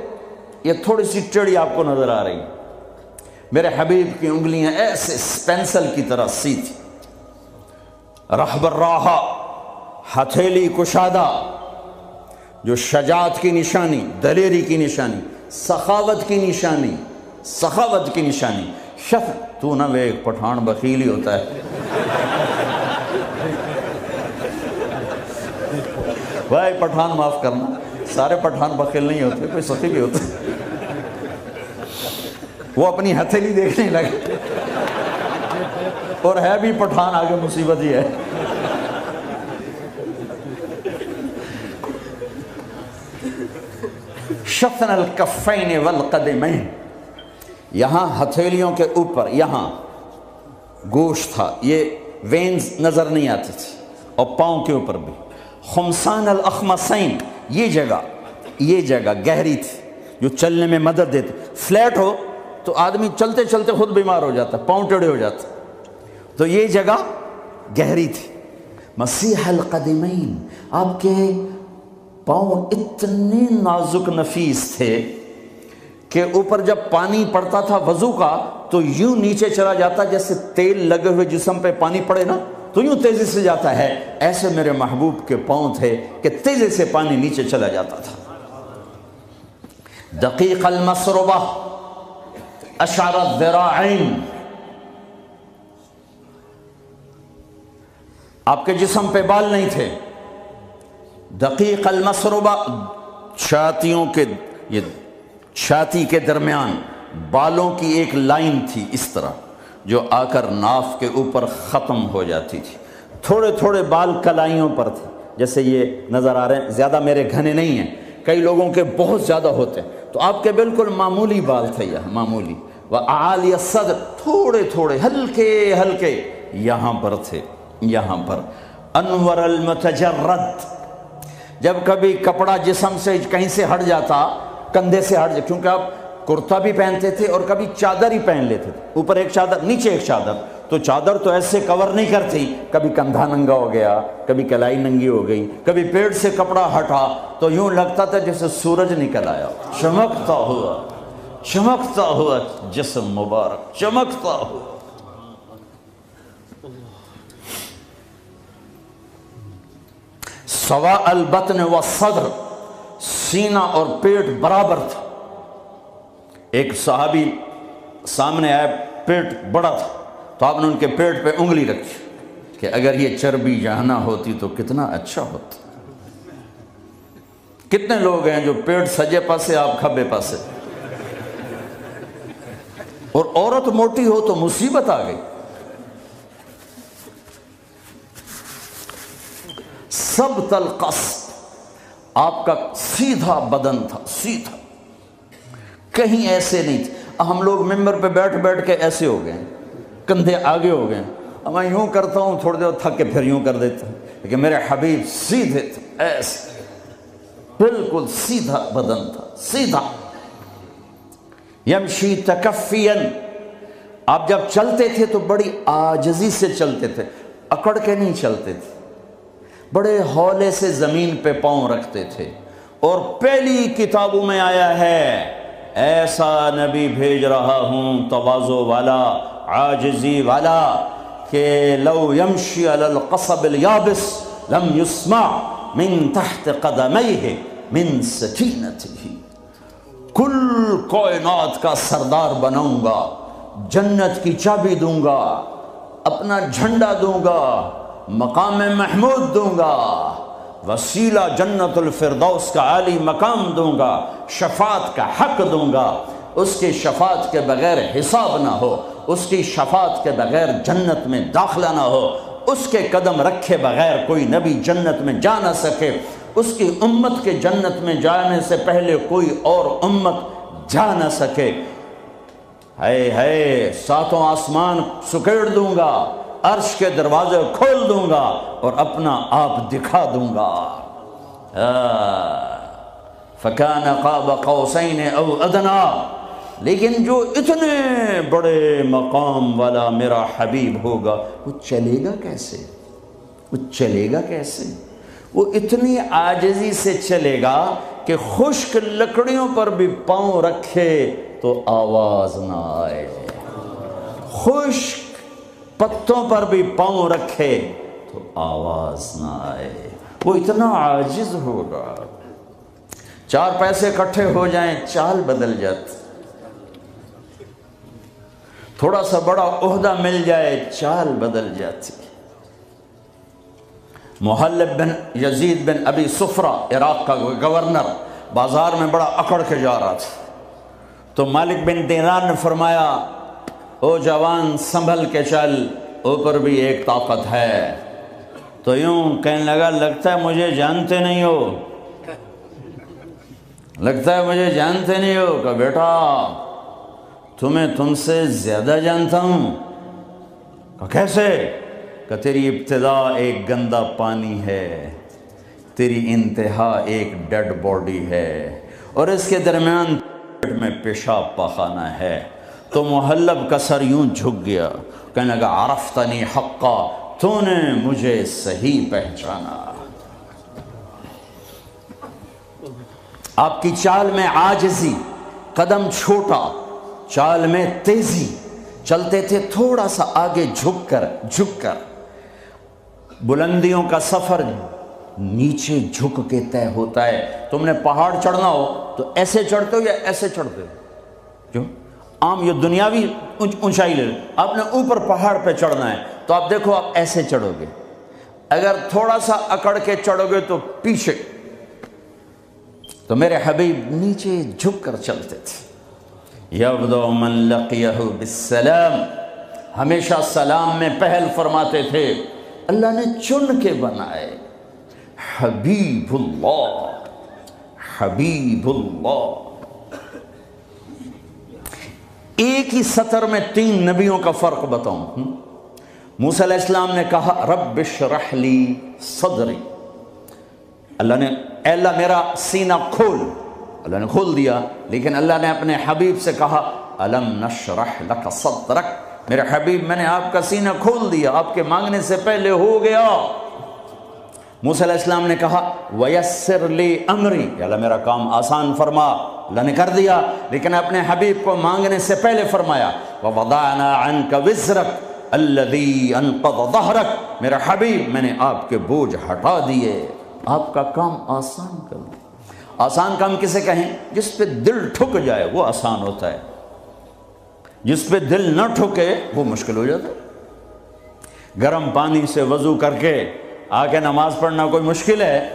یہ تھوڑی سی ٹیڑھی آپ کو نظر آ رہی، میرے حبیب کی انگلیاں ایسے پینسل کی طرح سیدھی، رحب الراحہ، ہتھیلی کشادہ، جو شجاعت کی نشانی، دلیری کی نشانی، سخاوت کی نشانی، تو نہ وہ ایک پٹھان بخیل ہی ہوتا ہے، بھائی پٹھان معاف کرنا، سارے پٹھان بخیل نہیں ہوتے، کوئی سخی بھی ہوتے، وہ اپنی ہتھیلی دیکھنے لگے، اور ہے بھی پٹھان، آگے مصیبت ہی ہے۔ شفن الکفین والقدمین، یہاں ہتھیلیوں کے اوپر یہاں گوشت تھا، یہ وینز نظر نہیں آتی تھی، اور پاؤں کے اوپر بھی۔ خمسان الاخمسین، یہ جگہ گہری تھی جو چلنے میں مدد دیتی، فلیٹ ہو تو آدمی چلتے چلتے خود بیمار ہو جاتا، پاؤں ٹیڑھے ہو جاتے، تو یہ جگہ گہری تھی۔ مسیح القدمین، آپ کے پاؤں اتنے نازک نفیس تھے کہ اوپر جب پانی پڑتا تھا وضو کا تو یوں نیچے چلا جاتا جیسے تیل لگے ہوئے جسم پہ پانی پڑے نا تو یوں تیزی سے جاتا ہے، ایسے میرے محبوب کے پاؤں تھے کہ تیزی سے پانی نیچے چلا جاتا تھا۔ دقیق المسربہ اشعر الذراعین، آپ کے جسم پہ بال نہیں تھے۔ دقیق المسربہ، چھاتیوں کے یہ چھاتی کے درمیان بالوں کی ایک لائن تھی اس طرح جو آ کر ناف کے اوپر ختم ہو جاتی تھی۔ تھوڑے تھوڑے بال کلائیوں پر تھے، جیسے یہ نظر آ رہے ہیں، زیادہ میرے گھنے نہیں ہیں، کئی لوگوں کے بہت زیادہ ہوتے ہیں، تو آپ کے بالکل معمولی بال تھے، یہ معمولی۔ وَأَعَالِيَ الصَّدْرِ، تھوڑے تھوڑے ہلکے ہلکے یہاں پر تھے، یہاں پر۔ انور المتجرد، جب کبھی کپڑا جسم سے کہیں سے ہٹ جاتا، کندھے سے ہٹ جاتا، کیونکہ آپ کرتا بھی پہنتے تھے اور کبھی چادر ہی پہن لیتے تھے، اوپر ایک چادر نیچے ایک چادر، تو چادر تو ایسے کور نہیں کرتی، کبھی کندھا ننگا ہو گیا، کبھی کلائی ننگی ہو گئی، کبھی پیٹ سے کپڑا ہٹا تو یوں لگتا تھا جیسے سورج نکل آیا، چمکتا ہوا جسم مبارک، چمکتا ہوا۔ سواء البطن والصدر، سینہ اور پیٹ برابر تھا۔ ایک صحابی سامنے آئے، پیٹ بڑا تھا، تو آپ نے ان کے پیٹ پہ انگلی رکھی کہ اگر یہ چربی یہاں نہ ہوتی تو کتنا اچھا ہوتا۔ کتنے لوگ ہیں جو پیٹ سجے پاسے، آپ کھبے پاسے، اور عورت موٹی ہو تو مصیبت آ گئی۔ ثبت القصد، آپ کا سیدھا بدن تھا، سیدھا، کہیں ایسے نہیں تھے۔ ہم لوگ ممبر پہ بیٹھ بیٹھ کے ایسے ہو گئے، کندھے آگے ہو گئے، میں یوں کرتا ہوں تھوڑی دیر تھک کے پھر یوں کر دیتا ہوں، لیکن میرے حبیب سیدھے تھے، ایسے بالکل سیدھا بدن تھا، سیدھا۔ یمشی تکفیاً، آپ جب چلتے تھے تو بڑی عاجزی سے چلتے تھے، اکڑ کے نہیں چلتے تھے، بڑے ہولے سے زمین پہ پاؤں رکھتے تھے۔ اور پہلی کتابوں میں آیا ہے ایسا نبی بھیج رہا ہوں تواضع والا، عاجزی والا، کہ لو یمشی علی القصب الیابس لم یسمع من تحت قدمیہ من سکینتہ، کل کائنات کا سردار بناؤں گا، جنت کی چابی دوں گا، اپنا جھنڈا دوں گا، مقام محمود دوں گا، وسیلہ جنت الفردوس کا عالی مقام دوں گا، شفاعت کا حق دوں گا، اس کی شفاعت کے بغیر حساب نہ ہو، اس کی شفاعت کے بغیر جنت میں داخلہ نہ ہو، اس کے قدم رکھے بغیر کوئی نبی جنت میں جا نہ سکے، اس کی امت کے جنت میں جانے سے پہلے کوئی اور امت جا نہ سکے۔ ہے ساتوں آسمان سکیڑ دوں گا، عرش کے دروازے کھول دوں گا اور اپنا آپ دکھا دوں گا۔ فَكَانَ قَابَ قَوْسَيْنِ أَوْ أَدْنَىٰ، لیکن جو اتنے بڑے مقام والا میرا حبیب ہوگا وہ چلے گا کیسے؟ وہ چلے گا کیسے؟ وہ اتنی عاجزی سے چلے گا کہ خشک لکڑیوں پر بھی پاؤں رکھے تو آواز نہ آئے، خشک پتوں پر بھی پاؤں رکھے تو آواز نہ آئے، وہ اتنا عاجز ہوگا۔ چار پیسے اکٹھے ہو جائیں چال بدل جاتی، تھوڑا سا بڑا عہدہ مل جائے چال بدل جاتی۔ محلب بن یزید بن ابی صفرہ، عراق کا گورنر، بازار میں بڑا اکڑ کے جا رہا تھا، تو مالک بن دینار نے فرمایا او جوان سنبھل کے چل، اوپر بھی ایک طاقت ہے۔ تو یوں کہنے لگا لگتا ہے مجھے جانتے نہیں ہو، لگتا ہے مجھے جانتے نہیں ہو، کہ بیٹا تمہیں تم سے زیادہ جانتا ہوں۔ کہ کیسے؟ کہ تیری ابتدا ایک گندا پانی ہے، تیری انتہا ایک ڈیڈ باڈی ہے، اور اس کے درمیان میں پیشاب پاخانہ ہے۔ تو محلب کا سر یوں جھک گیا، کہنے لگا عرفتنی حقا، تو نے مجھے صحیح پہچانا۔ آپ کی چال میں عاجزی، قدم چھوٹا، چال میں تیزی، چلتے تھے تھوڑا سا آگے جھک کر۔ بلندیوں کا سفر نیچے جھک کے طے ہوتا ہے۔ تم نے پہاڑ چڑھنا ہو تو ایسے چڑھتے ہو یا ایسے چڑھتے ہو؟ کیوں؟ عام یہ دنیاوی اونچائی لے لو، آپ نے اوپر پہاڑ پہ چڑھنا ہے تو آپ دیکھو آپ ایسے چڑھو گے، اگر تھوڑا سا اکڑ کے چڑھو گے تو پیچھے۔ تو میرے حبیب نیچے جھک کر چلتے تھے۔ یبدأ من لقیہ بالسلام، ہمیشہ سلام میں پہل فرماتے تھے۔ اللہ نے چن کے بنائے، حبیب اللہ، حبیب اللہ۔ ایک ہی سطر میں 3 نبیوں کا فرق بتاؤں۔ موسیٰ علیہ السلام نے کہا رب اشرح لی صدری، اللہ نے اے اللہ میرا سینہ کھول، اللہ نے کھول دیا، لیکن اللہ نے اپنے حبیب سے کہا الم نشرح لک صدرک، میرے حبیب میں نے آپ کا سینہ کھول دیا، آپ کے مانگنے سے پہلے ہو گیا۔ موسیٰ علیہ السلام نے کہا ویسر لی امری، اللہ میرا کام آسان فرما، اللہ نے کر دیا، لیکن اپنے حبیب کو مانگنے سے پہلے فرمایا ووضعنا عنک وزرک الذی انقض ظہرک، میرا حبیب میں نے آپ کے بوجھ ہٹا دیے، آپ کا کام آسان کر دیا۔ آسان کام کسے کہیں؟ جس پہ دل ٹھک جائے وہ آسان ہوتا ہے، جس پہ دل نہ ٹھکے وہ مشکل ہو جاتا ہے۔ گرم پانی سے وضو کر کے آ کے نماز پڑھنا کوئی مشکل ہے،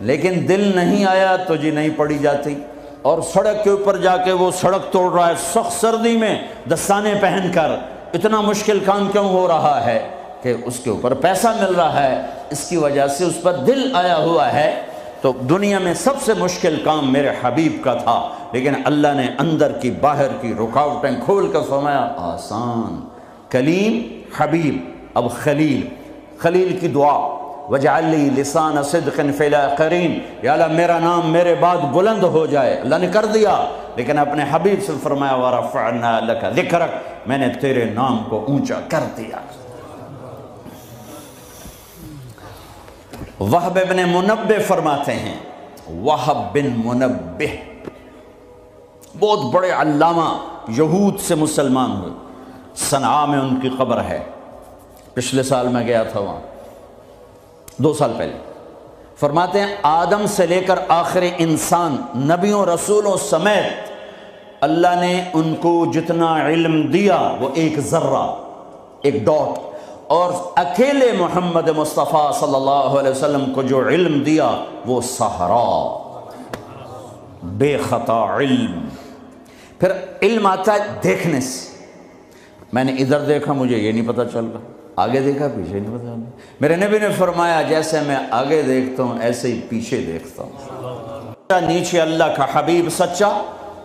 لیکن دل نہیں آیا تو جی نہیں پڑھی جاتی۔ اور سڑک کے اوپر جا کے وہ سڑک توڑ رہا ہے سخت سردی میں دستانے پہن کر، اتنا مشکل کام کیوں ہو رہا ہے؟ کہ اس کے اوپر پیسہ مل رہا ہے، اس کی وجہ سے اس پر دل آیا ہوا ہے۔ تو دنیا میں سب سے مشکل کام میرے حبیب کا تھا، لیکن اللہ نے اندر کی باہر کی رکاوٹیں کھول کر فرمایا آسان۔ کلیم، حبیب، اب خلیل، خلیل کی دعا وجعل لی لسان صدق فی الاخرین، یا اللہ میرا نام میرے بعد بلند ہو جائے، اللہ نے کر دیا، لیکن اپنے حبیب سے فرمایا ورفعنا لک ذکرک، میں نے تیرے نام کو اونچا کر دیا۔ وہب بن منبہ فرماتے ہیں، وہب بن منبہ بہت بڑے علامہ، یہود سے مسلمان ہوئے، صنعاء میں ان کی قبر ہے، پچھلے سال میں گیا تھا وہاں 2 سال پہلے۔ فرماتے ہیں آدم سے لے کر آخر انسان، نبیوں رسولوں سمیت اللہ نے ان کو جتنا علم دیا وہ ایک ذرہ، ایک ڈاٹ، اور اکیلے محمد مصطفیٰ صلی اللہ علیہ وسلم کو جو علم دیا وہ صحرا، بے خطا علم۔ پھر علم آتا ہے دیکھنے سے، میں نے ادھر دیکھا مجھے یہ نہیں پتہ چل رہا، آگے دیکھا پیچھے نہیں پتہ چل رہا۔ میرے نبی نے فرمایا جیسے میں آگے دیکھتا ہوں ایسے ہی پیچھے دیکھتا ہوں۔ نیچے اللہ کا حبیب سچا،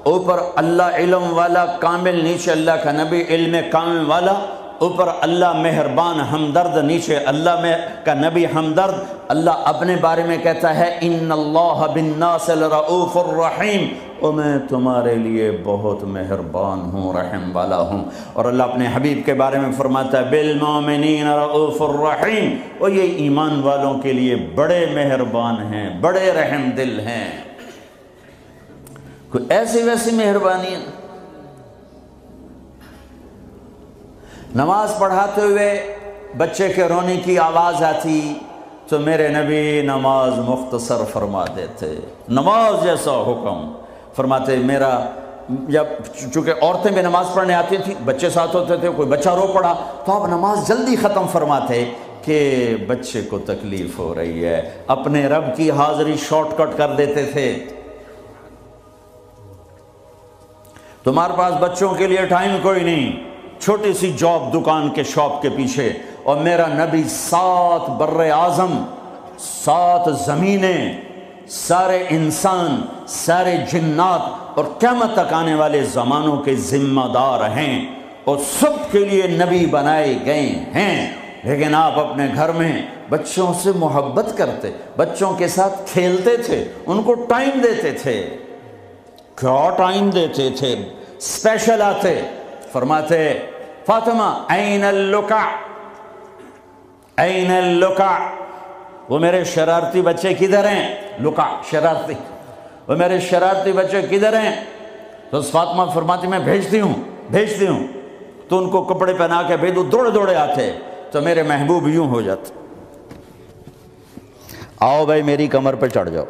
اوپر اللہ علم والا کامل، نیچے اللہ کا نبی علم کامل والا، اوپر اللہ مہربان ہمدرد، نیچے اللہ کا نبی ہمدرد۔ اللہ اپنے بارے میں کہتا ہے ان اللہ بالناس لرؤوف الرحیم، اور میں تمہارے لیے بہت مہربان ہوں، رحم والا ہوں۔ اور اللہ اپنے حبیب کے بارے میں فرماتا ہے بالمؤمنین رؤوف الرحیم، اور یہ ایمان والوں کے لیے بڑے مہربان ہیں، بڑے رحم دل ہیں۔ کوئی ایسی ویسی مہربانی ہے؟ نماز پڑھاتے ہوئے بچے کے رونے کی آواز آتی تو میرے نبی نماز مختصر فرما دیتے، نماز جیسا حکم فرماتے۔ میرا جب چونکہ عورتیں بھی نماز پڑھنے آتی تھی، بچے ساتھ ہوتے تھے، کوئی بچہ رو پڑا تو آپ نماز جلدی ختم فرماتے کہ بچے کو تکلیف ہو رہی ہے، اپنے رب کی حاضری شارٹ کٹ کر دیتے تھے۔ تمہارے پاس بچوں کے لیے ٹائم کوئی نہیں، چھوٹی سی جاب دکان کے شاپ کے پیچھے، اور میرا نبی 7 بر اعظم، 7 زمینیں، سارے انسان، سارے جنات اور قیامت تک آنے والے زمانوں کے ذمہ دار ہیں، اور سب کے لیے نبی بنائے گئے ہیں۔ لیکن آپ اپنے گھر میں بچوں سے محبت کرتے، بچوں کے ساتھ کھیلتے تھے، ان کو ٹائم دیتے تھے۔ کیا ٹائم دیتے تھے؟ اسپیشل آتے، فرماتے فاطمہ این اللکع، این اللکع، وہ میرے شرارتی بچے کدھر ہیں؟ لکع شرارتی، وہ میرے شرارتی بچے کدھر ہیں؟ تو فاطمہ فرماتی میں بھیجتی ہوں تو ان کو کپڑے پہنا کے بھیجو، دوڑے دوڑے آتے تو میرے محبوب یوں ہو جاتے، آؤ بھائی میری کمر پہ چڑھ جاؤ۔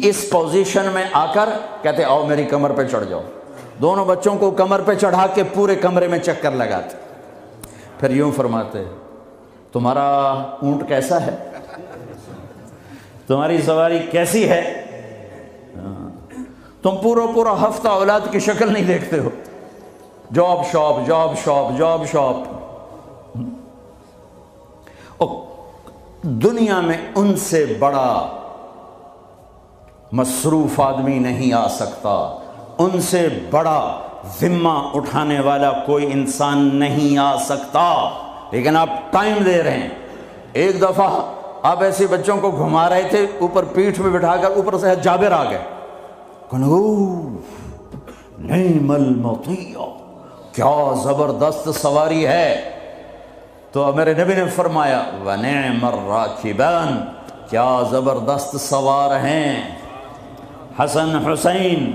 اس پوزیشن میں آ کر کہتے آؤ میری کمر پہ چڑھ جاؤ، دونوں بچوں کو کمر پہ چڑھا کے پورے کمرے میں چکر لگاتے، پھر یوں فرماتے تمہارا اونٹ کیسا ہے، تمہاری سواری کیسی ہے، تم پورا ہفتہ اولاد کی شکل نہیں دیکھتے ہو، جاب شاپ۔ دنیا میں ان سے بڑا مصروف آدمی نہیں آ سکتا، ان سے بڑا ذمہ اٹھانے والا کوئی انسان نہیں آ سکتا، لیکن آپ ٹائم دے رہے ہیں۔ ایک دفعہ آپ ایسے بچوں کو گھما رہے تھے، اوپر پیٹھ میں بٹھا کر اوپر سے جابر آ گئے، نعم المطیع، کیا زبردست سواری ہے، تو میرے نبی نے فرمایا وَنِعْمَ الرَّاكِبَانِ، کیا زبردست سوار ہیں حسن حسین۔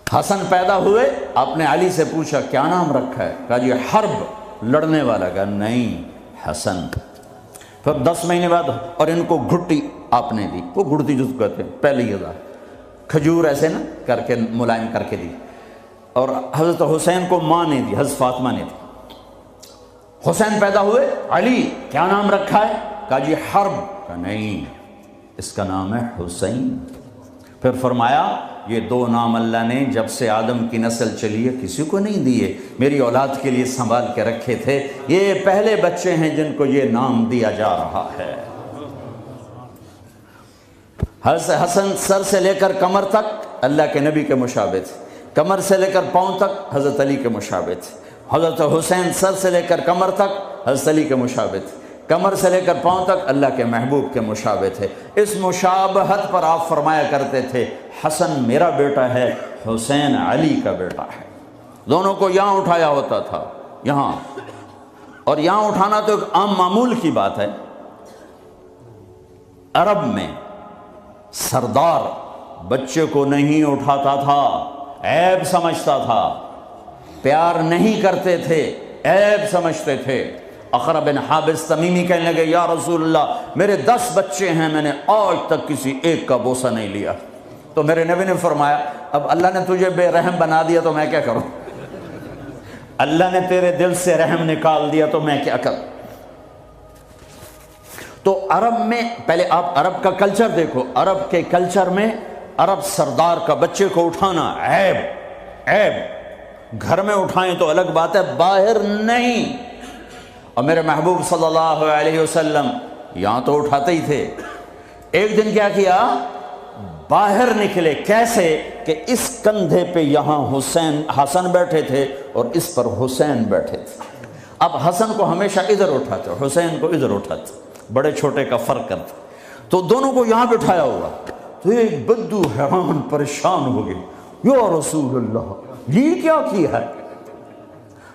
حسن پیدا ہوئے، آپ نے علی سے پوچھا کیا نام رکھا ہے، کہا جی حرب، لڑنے والا، کہا نہیں حسن۔ پھر 10 مہینے بعد اور ان کو گھٹی آپ نے دی، وہ گھڑتی جس کو کہتے ہیں پہلے یہ کھجور ایسے نا کر کے ملائم کر کے دی، اور حضرت حسین کو ماں نے دی، حضرت فاطمہ نے دی۔ حسین پیدا ہوئے، علی کیا نام رکھا ہے، کہا جی حرب، کہا نہیں اس کا نام ہے حسین۔ پھر فرمایا یہ 2 نام اللہ نے جب سے آدم کی نسل چلی ہے کسی کو نہیں دیے، میری اولاد کے لیے سنبھال کے رکھے تھے، یہ پہلے بچے ہیں جن کو یہ نام دیا جا رہا ہے۔ حضرت حسن سر سے لے کر کمر تک اللہ کے نبی کے مشابہ تھے، کمر سے لے کر پاؤں تک حضرت علی کے مشابہ تھے۔ حضرت حسین سر سے لے کر کمر تک حضرت علی کے مشابہ تھے، کمر سے لے کر پاؤں تک اللہ کے محبوب کے مشابہ تھے۔ اس مشابہت پر آپ فرمایا کرتے تھے حسن میرا بیٹا ہے، حسین علی کا بیٹا ہے۔ دونوں کو یہاں اٹھایا ہوتا تھا، یہاں، اور یہاں اٹھانا تو ایک عام معمول کی بات ہے۔ عرب میں سردار بچے کو نہیں اٹھاتا تھا، عیب سمجھتا تھا، پیار نہیں کرتے تھے، عیب سمجھتے تھے۔ اقرع بن حابس تمیمی کہنے لگے یا رسول اللہ میرے 10 بچے ہیں، میں نے آج تک کسی ایک کا بوسہ نہیں لیا۔ تو میرے نبی نے فرمایا اب اللہ نے تجھے بے رحم بنا دیا تو میں کیا کروں، اللہ نے تیرے دل سے رحم نکال دیا تو میں کیا کروں۔ تو عرب میں پہلے آپ عرب کا کلچر دیکھو، عرب کے کلچر میں عرب سردار کا بچے کو اٹھانا عیب، گھر میں اٹھائیں تو الگ بات ہے، باہر نہیں۔ اور میرے محبوب صلی اللہ علیہ وسلم یہاں تو اٹھاتے ہی تھے۔ ایک دن کیا کیا، باہر نکلے، کیسے کہ اس کندھے پہ یہاں حسن بیٹھے تھے اور اس پر حسین بیٹھے تھے۔ اب حسن کو ہمیشہ ادھر اٹھاتے، حسین کو ادھر اٹھاتے، بڑے چھوٹے کا فرق کرتے، تو دونوں کو یہاں بٹھایا ہوا۔ تو ایک بدو حیران پریشان ہو گئے، یا رسول اللہ یہ کیا کیا ہے،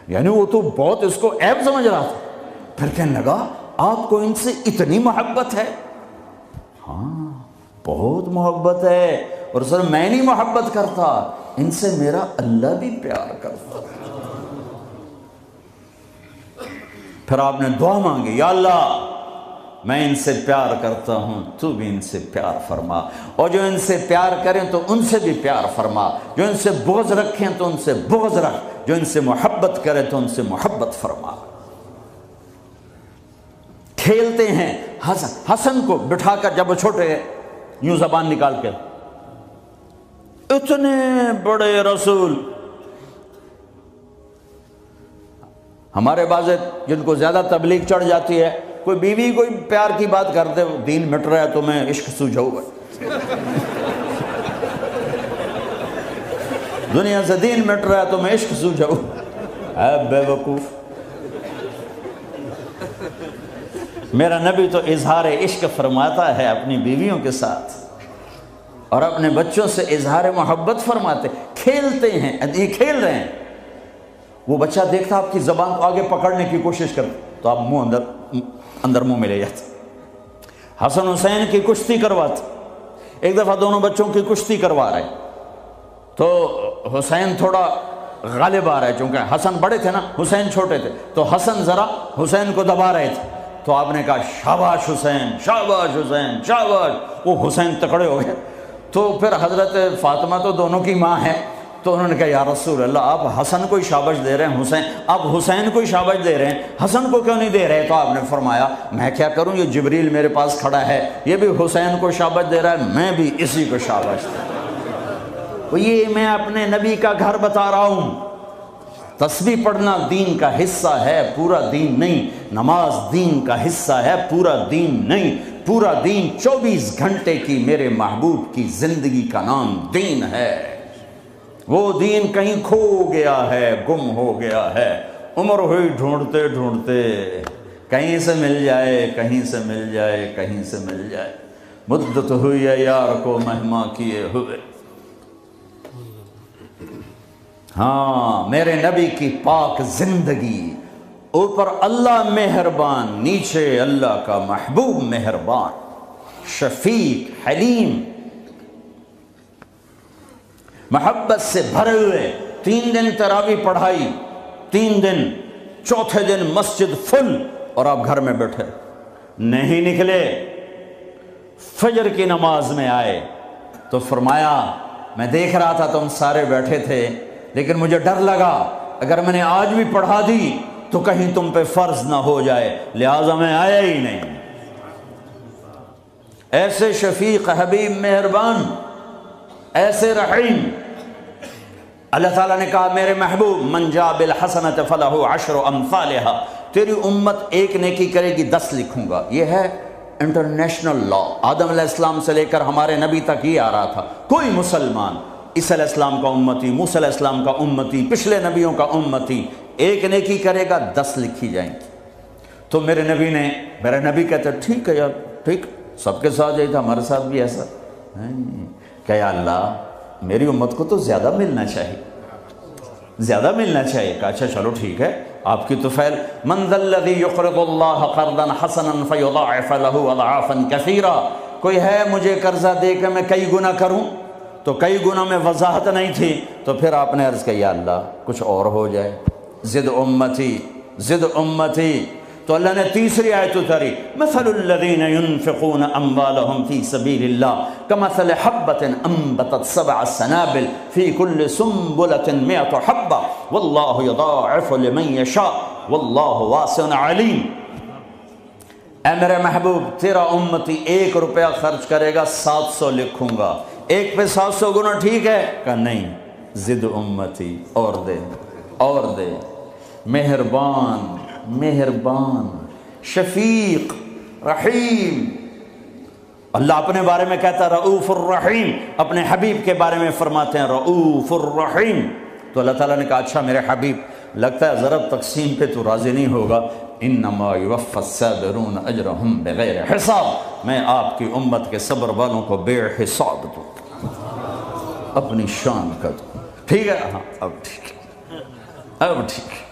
یعنی وہ تو بہت اس کو عیب سمجھ رہا تھا۔ پھر کہنے لگا آپ کو ان سے اتنی محبت ہے؟ ہاں بہت محبت ہے، اور سر میں نہیں محبت کرتا، ان سے میرا اللہ بھی پیار کرتا۔ پھر آپ نے دعا مانگی، یا اللہ میں ان سے پیار کرتا ہوں، تو بھی ان سے پیار فرما، اور جو ان سے پیار کریں تو ان سے بھی پیار فرما، جو ان سے بغض رکھیں تو ان سے بغض رکھ، جو ان سے محبت کرے تو ان سے محبت فرما۔ کھیلتے ہیں، حسن کو بٹھا کر جب وہ چھوٹے یوں زبان نکال کے، اتنے بڑے رسول، ہمارے بعض جن کو زیادہ تبلیغ چڑھ جاتی ہے، کوئی بیوی کوئی پیار کی بات کرتے، دین مٹ رہا ہے تو میں عشق سوجھاؤں گا، دنیا سے دین مٹ رہا ہے تو میں عشق سوجھاؤں، اے بے وقوف۔ میرا نبی تو اظہار عشق فرماتا ہے اپنی بیویوں کے ساتھ، اور اپنے بچوں سے اظہار محبت فرماتے، کھیلتے ہیں، یہ کھیل رہے ہیں، وہ بچہ دیکھتا آپ کی زبان کو آگے پکڑنے کی کوشش کرتے تو آپ منہ اندر منہ میں لے جاتے۔ حسن حسین کی کشتی کرواتے، ایک دفعہ دونوں بچوں کی کشتی کروا رہے تو حسین تھوڑا غالب آ رہا ہے، چونکہ حسن بڑے تھے نا، حسین چھوٹے تھے، تو حسن ذرا حسین کو دبا رہے تھے، تو آپ نے کہا شاباش حسین، شاباش حسین، شاباش، وہ حسین تکڑے ہو گئے۔ تو پھر حضرت فاطمہ تو دونوں کی ماں ہے، تو انہوں نے کہا یا رسول اللہ آپ حسن کو ہی شاباش دے رہے ہیں، آپ حسین کو ہی شاباش دے رہے ہیں، حسن کو کیوں نہیں دے رہے؟ تو آپ نے فرمایا میں کیا کروں، یہ جبریل میرے پاس کھڑا ہے، یہ بھی حسین کو شاباش دے رہا ہے، میں بھی اسی کو شاباش دے رہا ہوں۔ یہ میں اپنے نبی کا گھر بتا رہا ہوں۔ تسبیح پڑھنا دین کا حصہ ہے، پورا دین نہیں۔ نماز دین کا حصہ ہے، پورا دین نہیں۔ پورا دین 24 گھنٹے کی میرے محبوب کی زندگی کا نام دین ہے۔ وہ دین کہیں کھو گیا ہے، گم ہو گیا ہے، عمر ہوئی ڈھونڈتے ڈھونڈتے، کہیں سے مل جائے، کہیں سے مل جائے، کہیں سے مل جائے، مدت ہوئی ہے یار کو مہما کیے ہوئے۔ ہاں میرے نبی کی پاک زندگی، اوپر اللہ مہربان، نیچے اللہ کا محبوب مہربان، شفیق، حلیم، محبت سے بھرے ہوئے۔ 3 دن تراویح پڑھائی، 3 دن، چوتھے دن مسجد فل، اور آپ گھر میں بیٹھے نہیں نکلے۔ فجر کی نماز میں آئے تو فرمایا میں دیکھ رہا تھا تم سارے بیٹھے تھے، لیکن مجھے ڈر لگا اگر میں نے آج بھی پڑھا دی تو کہیں تم پہ فرض نہ ہو جائے، لہٰذا میں آیا ہی نہیں۔ ایسے شفیق، حبیب، مہربان، ایسے رحیم۔ اللہ تعالیٰ نے کہا میرے محبوب من جاء بالحسنۃ فلہ 10 امثالھا، تیری امت ایک نیکی کرے گی 10 لکھوں گا۔ یہ ہے انٹرنیشنل لا، آدم علیہ السلام سے لے کر ہمارے نبی تک یہ آ رہا تھا۔ کوئی مسلمان عیسیٰ علیہ السلام کا امتی، موسیٰ علیہ السلام کا امتی، پچھلے نبیوں کا امتی، ایک نیکی کرے گا 10 لکھی جائیں گی۔ تو میرے نبی کہتے ٹھیک ہے یار، ٹھیک، سب کے ساتھ یہی تھا، ہمارے ساتھ بھی ایسا کہ یا اللہ میری امت کو تو زیادہ ملنا چاہیے، زیادہ ملنا چاہیے۔ کہا اچھا چلو ٹھیک ہے، آپ کی طفیل من ذا الذی یقرض اللہ قرضا حسنا فیضاعف له اضعافا کثیرا، کوئی ہے مجھے قرضہ دے کے میں کئی گنا کروں؟ تو کئی گنا میں وضاحت نہیں تھی، تو پھر آپ نے عرض کیا یا اللہ کچھ اور ہو جائے، زد امتی، زد امتی۔ تو اللہ نے تیسری آیت اتاری مثل الذین ينفقون اموالهم فی سبیل اللہ کمثل حبۃ انبتت 7 سنابل فی کل سنبلۃ 100 حبۃ واللہ یضاعف لمن یشاء واللہ واسع علیم۔ اے میرے محبوب تیرا امتی 1 روپیہ خرچ کرے گا 700 لکھوں گا، ایک پہ 700 گنا ٹھیک ہے؟ کہا نہیں، زد امتی، اور دے اور دے۔ مہربان، مہربان، شفیق، رحیم۔ اللہ اپنے بارے میں کہتا ہے رؤوف الرحیم، اپنے حبیب کے بارے میں فرماتے ہیں رؤوف الرحیم۔ تو اللہ تعالیٰ نے کہا اچھا میرے حبیب لگتا ہے ضرب تقسیم پہ تو راضی نہیں ہوگا، انما یوفی الصابرون اجرہم بغیر حساب، میں آپ کی امت کے صبر والوں کو بے حساب دوں، اپنی شان کا دوں۔ ٹھیک ہے؟ ہاں اب ٹھیک ہے، اب ٹھیک ہے۔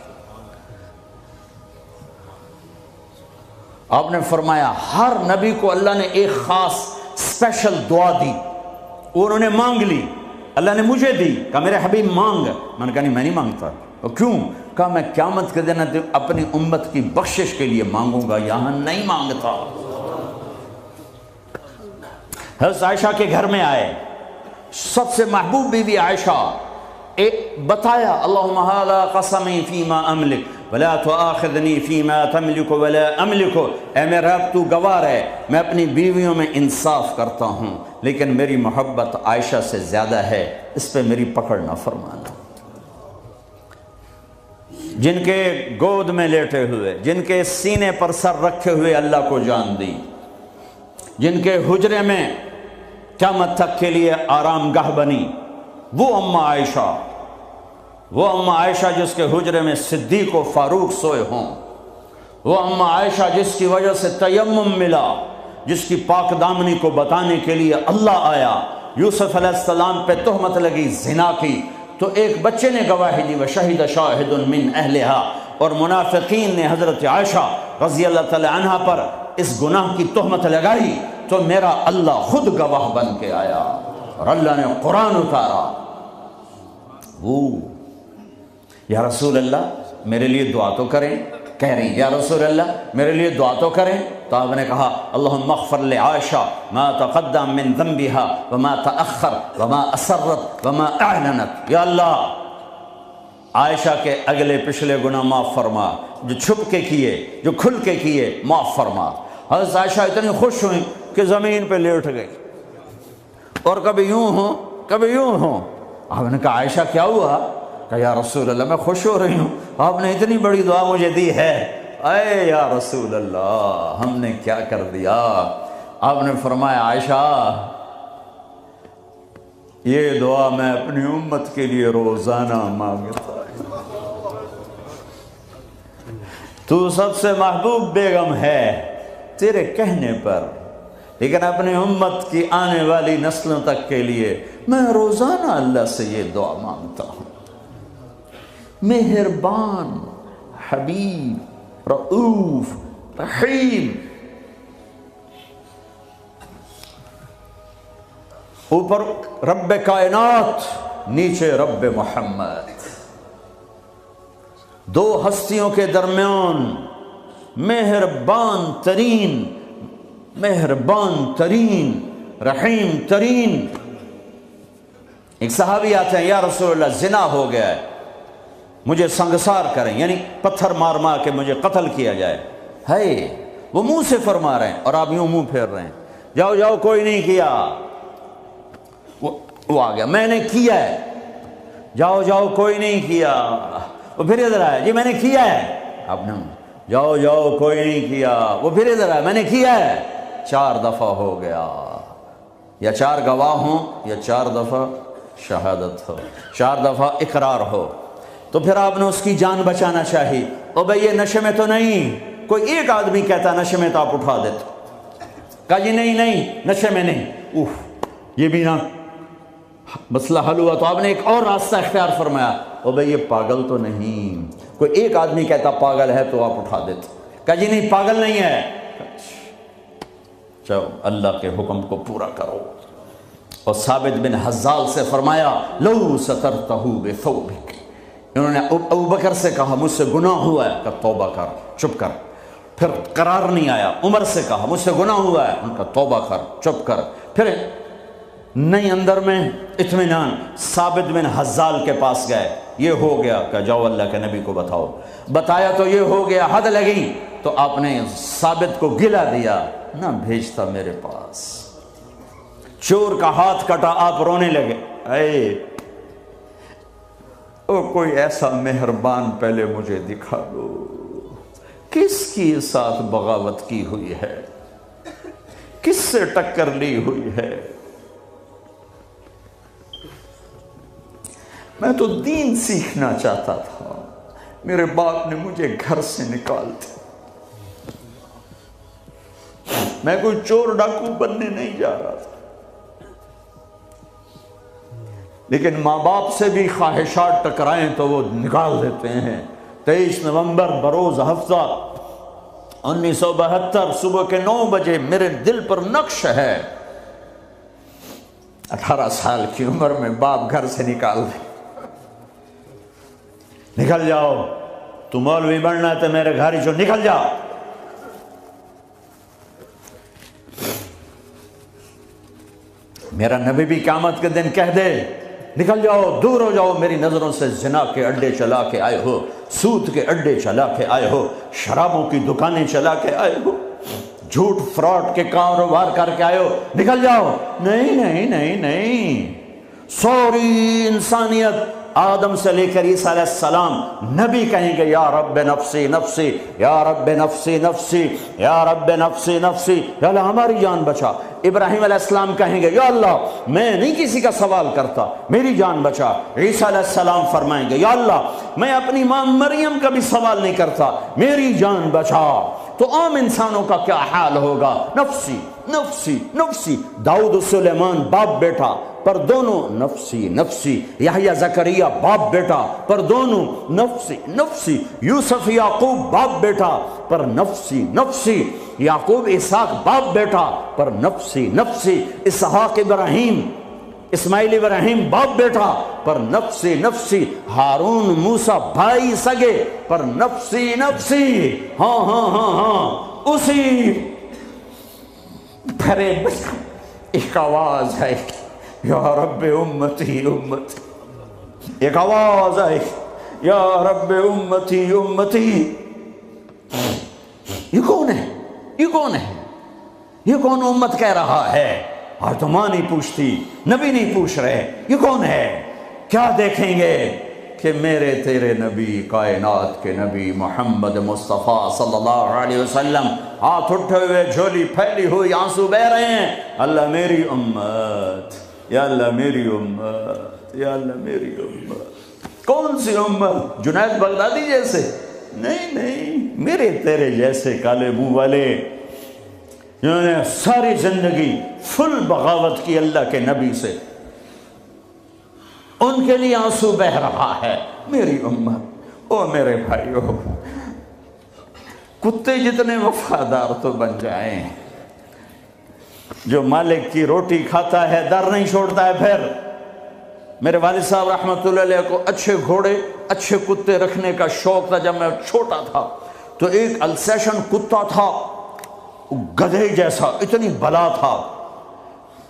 آپ نے فرمایا ہر نبی کو اللہ نے ایک خاص اسپیشل دعا دی، انہوں نے مانگ لی، اللہ نے مجھے دی، کہا میرے حبیب مانگ۔ میں نے کہا نہیں میں نہیں مانگتا۔ کیوں؟ کہا میں قیامت کے دن اپنی امت کی بخشش کے لیے مانگوں گا، یہاں نہیں مانگتا۔ حضرت عائشہ کے گھر میں آئے، سب سے محبوب بیوی عائشہ، بتایا اللہم ھذا قسمی فیما املک ولا تؤاخذنی فیما تملک ولا املک، اے میرے رب تو گواہ ہے میں اپنی بیویوں میں انصاف کرتا ہوں، لیکن میری محبت عائشہ سے زیادہ ہے، اس پہ میری پکڑ نہ فرمانا۔ جن کے گود میں لیٹے ہوئے، جن کے سینے پر سر رکھے ہوئے اللہ کو جان دی، جن کے حجرے میں قیامت تک کے لیے آرام گاہ بنی، وہ اماں عائشہ، وہ اماں عائشہ جس کے حجرے میں صدیق و فاروق سوئے ہوں، وہ اماں عائشہ جس کی وجہ سے تیمم ملا، جس کی پاک دامنی کو بتانے کے لیے اللہ آیا، یوسف علیہ السلام پہ تہمت لگی زنا کی تو ایک بچے نے گواہی دی وشہد شاہد من اہلہا، اور منافقین نے حضرت عائشہ رضی اللہ تعالی عنہ پر اس گناہ کی تہمت لگائی تو میرا اللہ خود گواہ بن کے آیا اور اللہ نے قرآن اتارا۔ وہ یا رسول اللہ میرے لیے دعا تو کریں، کہہ رہی یا رسول اللہ میرے لیے دعا تو کریں، تو آپ نے کہا اللہم اغفر لعائشہ ما تقدم من ذنبها وما تأخر وما اسرت وما اعلنت، یا اللہ عائشہ کے اگلے پچھلے گناہ معاف فرما، جو چھپ کے کیے جو کھل کے کیے معاف فرما۔ حضرت عائشہ اتنی خوش ہوئیں کہ زمین پہ لیٹ گئی، اور کبھی یوں ہوں کبھی یوں ہوں۔ آپ نے کہا عائشہ کیا ہوا؟ کہ یا رسول اللہ میں خوش ہو رہی ہوں، آپ نے اتنی بڑی دعا مجھے دی ہے۔ اے یا رسول اللہ ہم نے کیا کر دیا؟ آپ نے فرمایا عائشہ یہ دعا میں اپنی امت کے لیے روزانہ مانگتا ہوں۔ تو سب سے محبوب بیگم ہے تیرے کہنے پر، لیکن اپنی امت کی آنے والی نسلوں تک کے لیے میں روزانہ اللہ سے یہ دعا مانگتا ہوں۔ مہربان، حبیب، رؤوف، رحیم، اوپر رب کائنات نیچے رب محمد، دو ہستیوں کے درمیان مہربان ترین رحیم ترین۔ ایک صحابی آتے ہیں یا رسول اللہ زنا ہو گیا ہے، مجھے سنگسار کریں، یعنی پتھر مار مار کے مجھے قتل کیا جائے۔ ہے وہ منہ سے فرما رہے ہیں اور آپ یوں منہ پھیر رہے ہیں، جاؤ جاؤ کوئی نہیں کیا۔ وہ آ گیا میں نے کیا ہے، جاؤ جاؤ کوئی نہیں کیا۔ وہ پھر ادھر آیا جی میں نے کیا ہے، آپ نے جاؤ جاؤ کوئی نہیں کیا۔ وہ پھر ادھر آیا میں نے کیا ہے۔ 4 دفعہ ہو گیا، یا 4 گواہ ہوں یا 4 دفعہ شہادت ہو، 4 دفعہ اقرار ہو، تو پھر آپ نے اس کی جان بچانا چاہی۔ او بھئی یہ نشے میں تو نہیں، کوئی ایک آدمی کہتا نشے میں تو آپ اٹھا دیتے، کہا جی نہیں نہیں نشے میں نہیں، یہ بھی نہ مسئلہ حل ہوا، تو آپ نے ایک اور راستہ اختیار فرمایا، او بھئی یہ پاگل تو نہیں، کوئی ایک آدمی کہتا پاگل ہے تو آپ اٹھا دیتے، کہا جی نہیں پاگل نہیں ہے، چلو اللہ کے حکم کو پورا کرو۔ اور ثابت بن حزال سے فرمایا لو سترتہ بثوبک، انہوں نے ابو بکر سے کہا مجھ سے گناہ ہوا ہے، کہ توبہ کر چپ کر، پھر قرار نہیں آیا۔ عمر سے کہا مجھ سے گناہ ہوا ہے، ان کا توبہ کر چپ کر، پھر نہیں اندر میں اطمینان، ثابت بن حزال کے پاس گئے، یہ ہو گیا کہ جاؤ اللہ کے نبی کو بتاؤ، بتایا تو یہ ہو گیا، حد لگی، تو آپ نے ثابت کو گلا دیا، نہ بھیجتا میرے پاس۔ چور کا ہاتھ کٹا آپ رونے لگے، اے او کوئی ایسا مہربان پہلے مجھے دکھا دو، کس کی ساتھ بغاوت کی ہوئی ہے، کس سے ٹکر لی ہوئی ہے۔ میں تو دین سیکھنا چاہتا تھا، میرے باپ نے مجھے گھر سے نکال دیا، میں کوئی چور ڈاکو بننے نہیں جا رہا تھا، لیکن ماں باپ سے بھی خواہشات ٹکرائیں تو وہ نکال دیتے ہیں۔ 23 نومبر بروز ہفتہ 1972 صبح کے 9 بجے میرے دل پر نقش ہے، 18 سال کی عمر میں باپ گھر سے نکال دے، نکل جاؤ، تو مولوی بننا ہے تو میرے گھر ہی جو نکل جاؤ۔ میرا نبی بھی قیامت کے دن کہہ دے نکل جاؤ، دور ہو جاؤ میری نظروں سے، زنا کے اڈے چلا کے آئے ہو، سود کے اڈے چلا کے آئے ہو، شرابوں کی دکانیں چلا کے آئے ہو، جھوٹ فراڈ کے کاروبار کر کے آئے ہو، نکل جاؤ۔ نہیں نہیں نہیں نہیں، سوری انسانیت آدم سے لے کر عیسیٰ علیہ السلام نبی کہیں گے یا رب نفسی نفسی، یا رب نفسی نفسی، یا رب نفسی نفسی، یا اللہ ہماری جان بچا۔ ابراہیم علیہ السلام کہیں گے یا اللہ میں نہیں کسی کا سوال کرتا، میری جان بچا۔ عیسیٰ علیہ السلام فرمائیں گے یا اللہ میں اپنی ماں مریم کا بھی سوال نہیں کرتا، میری جان بچا۔ تو عام انسانوں کا کیا حال ہوگا؟ نفسی نفسی نفسی۔ داؤد و سلیمان باپ بیٹا پر دونوں نفسی نفسی، یحییٰ زکریا باپ بیٹا پر دونوں نفسی نفسی، یوسف یعقوب باپ بیٹا پر نفسی نفسی، یعقوب اسحاق باپ بیٹا پر نفسی نفسی، اسحاق ابراہیم اسماعیل ابراہیم باپ بیٹا پر نفسی نفسی، ہارون موسیٰ بھائی سگے پر نفسی نفسی۔ ہاں ہاں ہاں ہاں، اسی بھرے ایک آواز ہے، یا رب امتی امتی، ایک آواز ہے، یا رب امتی امتی۔ یہ کون ہے؟ یہ کون ہے؟ یہ کون امت کہہ رہا ہے؟ اور تو ماں نہیں پوچھتی، نبی نہیں پوچھ رہے، یہ کون ہے؟ کیا دیکھیں گے کہ میرے تیرے نبی، کائنات کے نبی محمد مصطفیٰ صلی اللہ علیہ وسلم ہاتھ اٹھے ہوئے، جھولی پھیلی ہوئی، آنسو بہ رہے ہیں، اللہ میری امت، یا اللہ میری امت، یا اللہ میری امت۔ کون سی امت؟ جنید بغدادی جیسے؟ نہیں نہیں، میرے تیرے جیسے کالے منہ والے، جنہوں نے ساری زندگی فل بغاوت کی اللہ کے نبی سے، ان کے لیے آنسو بہ رہا ہے۔ میری امت، او میرے بھائیو، کتے جتنے وفادار تو بن جائیں، جو مالک کی روٹی کھاتا ہے در نہیں چھوڑتا ہے۔ پھر میرے والد صاحب رحمۃ اللہ علیہ کو اچھے گھوڑے اچھے کتے رکھنے کا شوق تھا۔ جب میں چھوٹا تھا تو ایک السیشن کتا تھا، گدھے جیسا، اتنی بلا تھا،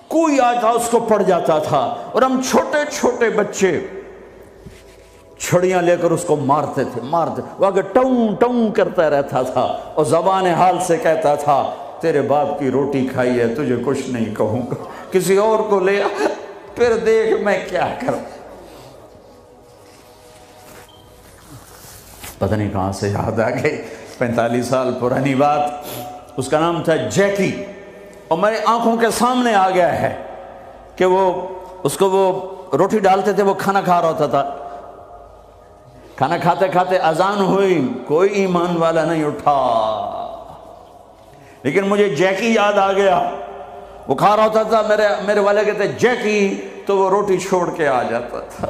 کوئی آتا اس کو پڑ جاتا تھا، اور ہم چھوٹے چھوٹے بچے چھڑیاں لے کر اس کو مارتے تھے، وہ آگے ٹوں ٹوں کرتا رہتا تھا، اور زبان حال سے کہتا تھا تیرے باپ کی روٹی کھائی ہے، تجھے کچھ نہیں کہوں گا، کسی اور کو لے آ، پھر دیکھ میں کیا کروں۔ پتہ نہیں کہاں سے یاد آ گئی، 45 سال پرانی بات۔ اس کا نام تھا جیکی، اور میرے آنکھوں کے سامنے آ گیا ہے کہ وہ اس کو وہ روٹی ڈالتے تھے، وہ کھانا کھا رہا ہوتا تھا، کھانا کھاتے کھاتے اذان ہوئی، کوئی ایمان والا نہیں اٹھا، لیکن مجھے جیکی یاد آ گیا۔ وہ کھا رہا ہوتا تھا، میرے والے کہتے جیکی، تو وہ روٹی چھوڑ کے آ جاتا تھا۔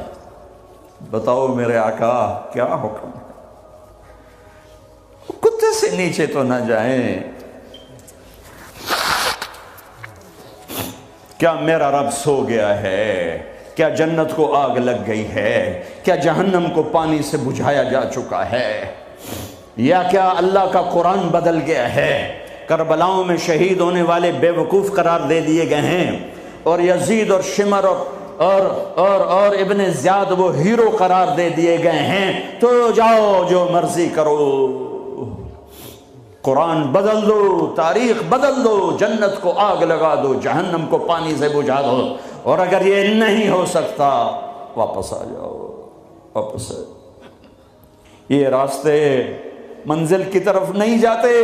بتاؤ میرے آقا کیا حکم ہے؟ کتے سے نیچے تو نہ جائیں۔ کیا میرا رب سو گیا ہے؟ کیا جنت کو آگ لگ گئی ہے؟ کیا جہنم کو پانی سے بجھایا جا چکا ہے؟ یا کیا اللہ کا قرآن بدل گیا ہے؟ کربلاؤں میں شہید ہونے والے بے وقوف قرار دے دیے گئے ہیں، اور یزید اور شمر اور ابن زیاد وہ ہیرو قرار دے دیے گئے ہیں۔ تو جاؤ جو مرضی کرو، قرآن بدل دو، تاریخ بدل دو، جنت کو آگ لگا دو، جہنم کو پانی سے بجھا دو، اور اگر یہ نہیں ہو سکتا واپس آ جاؤ، واپس آ جاؤ۔ یہ راستے منزل کی طرف نہیں جاتے،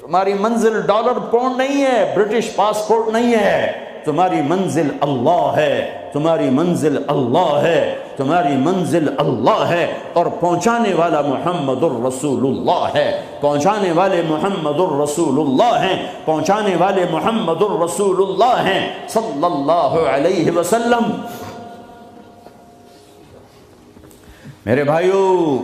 تمہاری منزل ڈالر پاؤنڈ نہیں ہے، برٹش پاسپورٹ نہیں ہے، تمہاری منزل اللہ ہے، تمہاری منزل اللہ ہے، تمہاری منزل اللہ ہے، اور پہنچانے والا محمد الرسول اللہ ہے، پہنچانے والے محمد الرسول اللہ ہیں، پہنچانے والے محمد الرسول اللہ ہیں صلی اللہ علیہ وسلم۔ میرے بھائیو،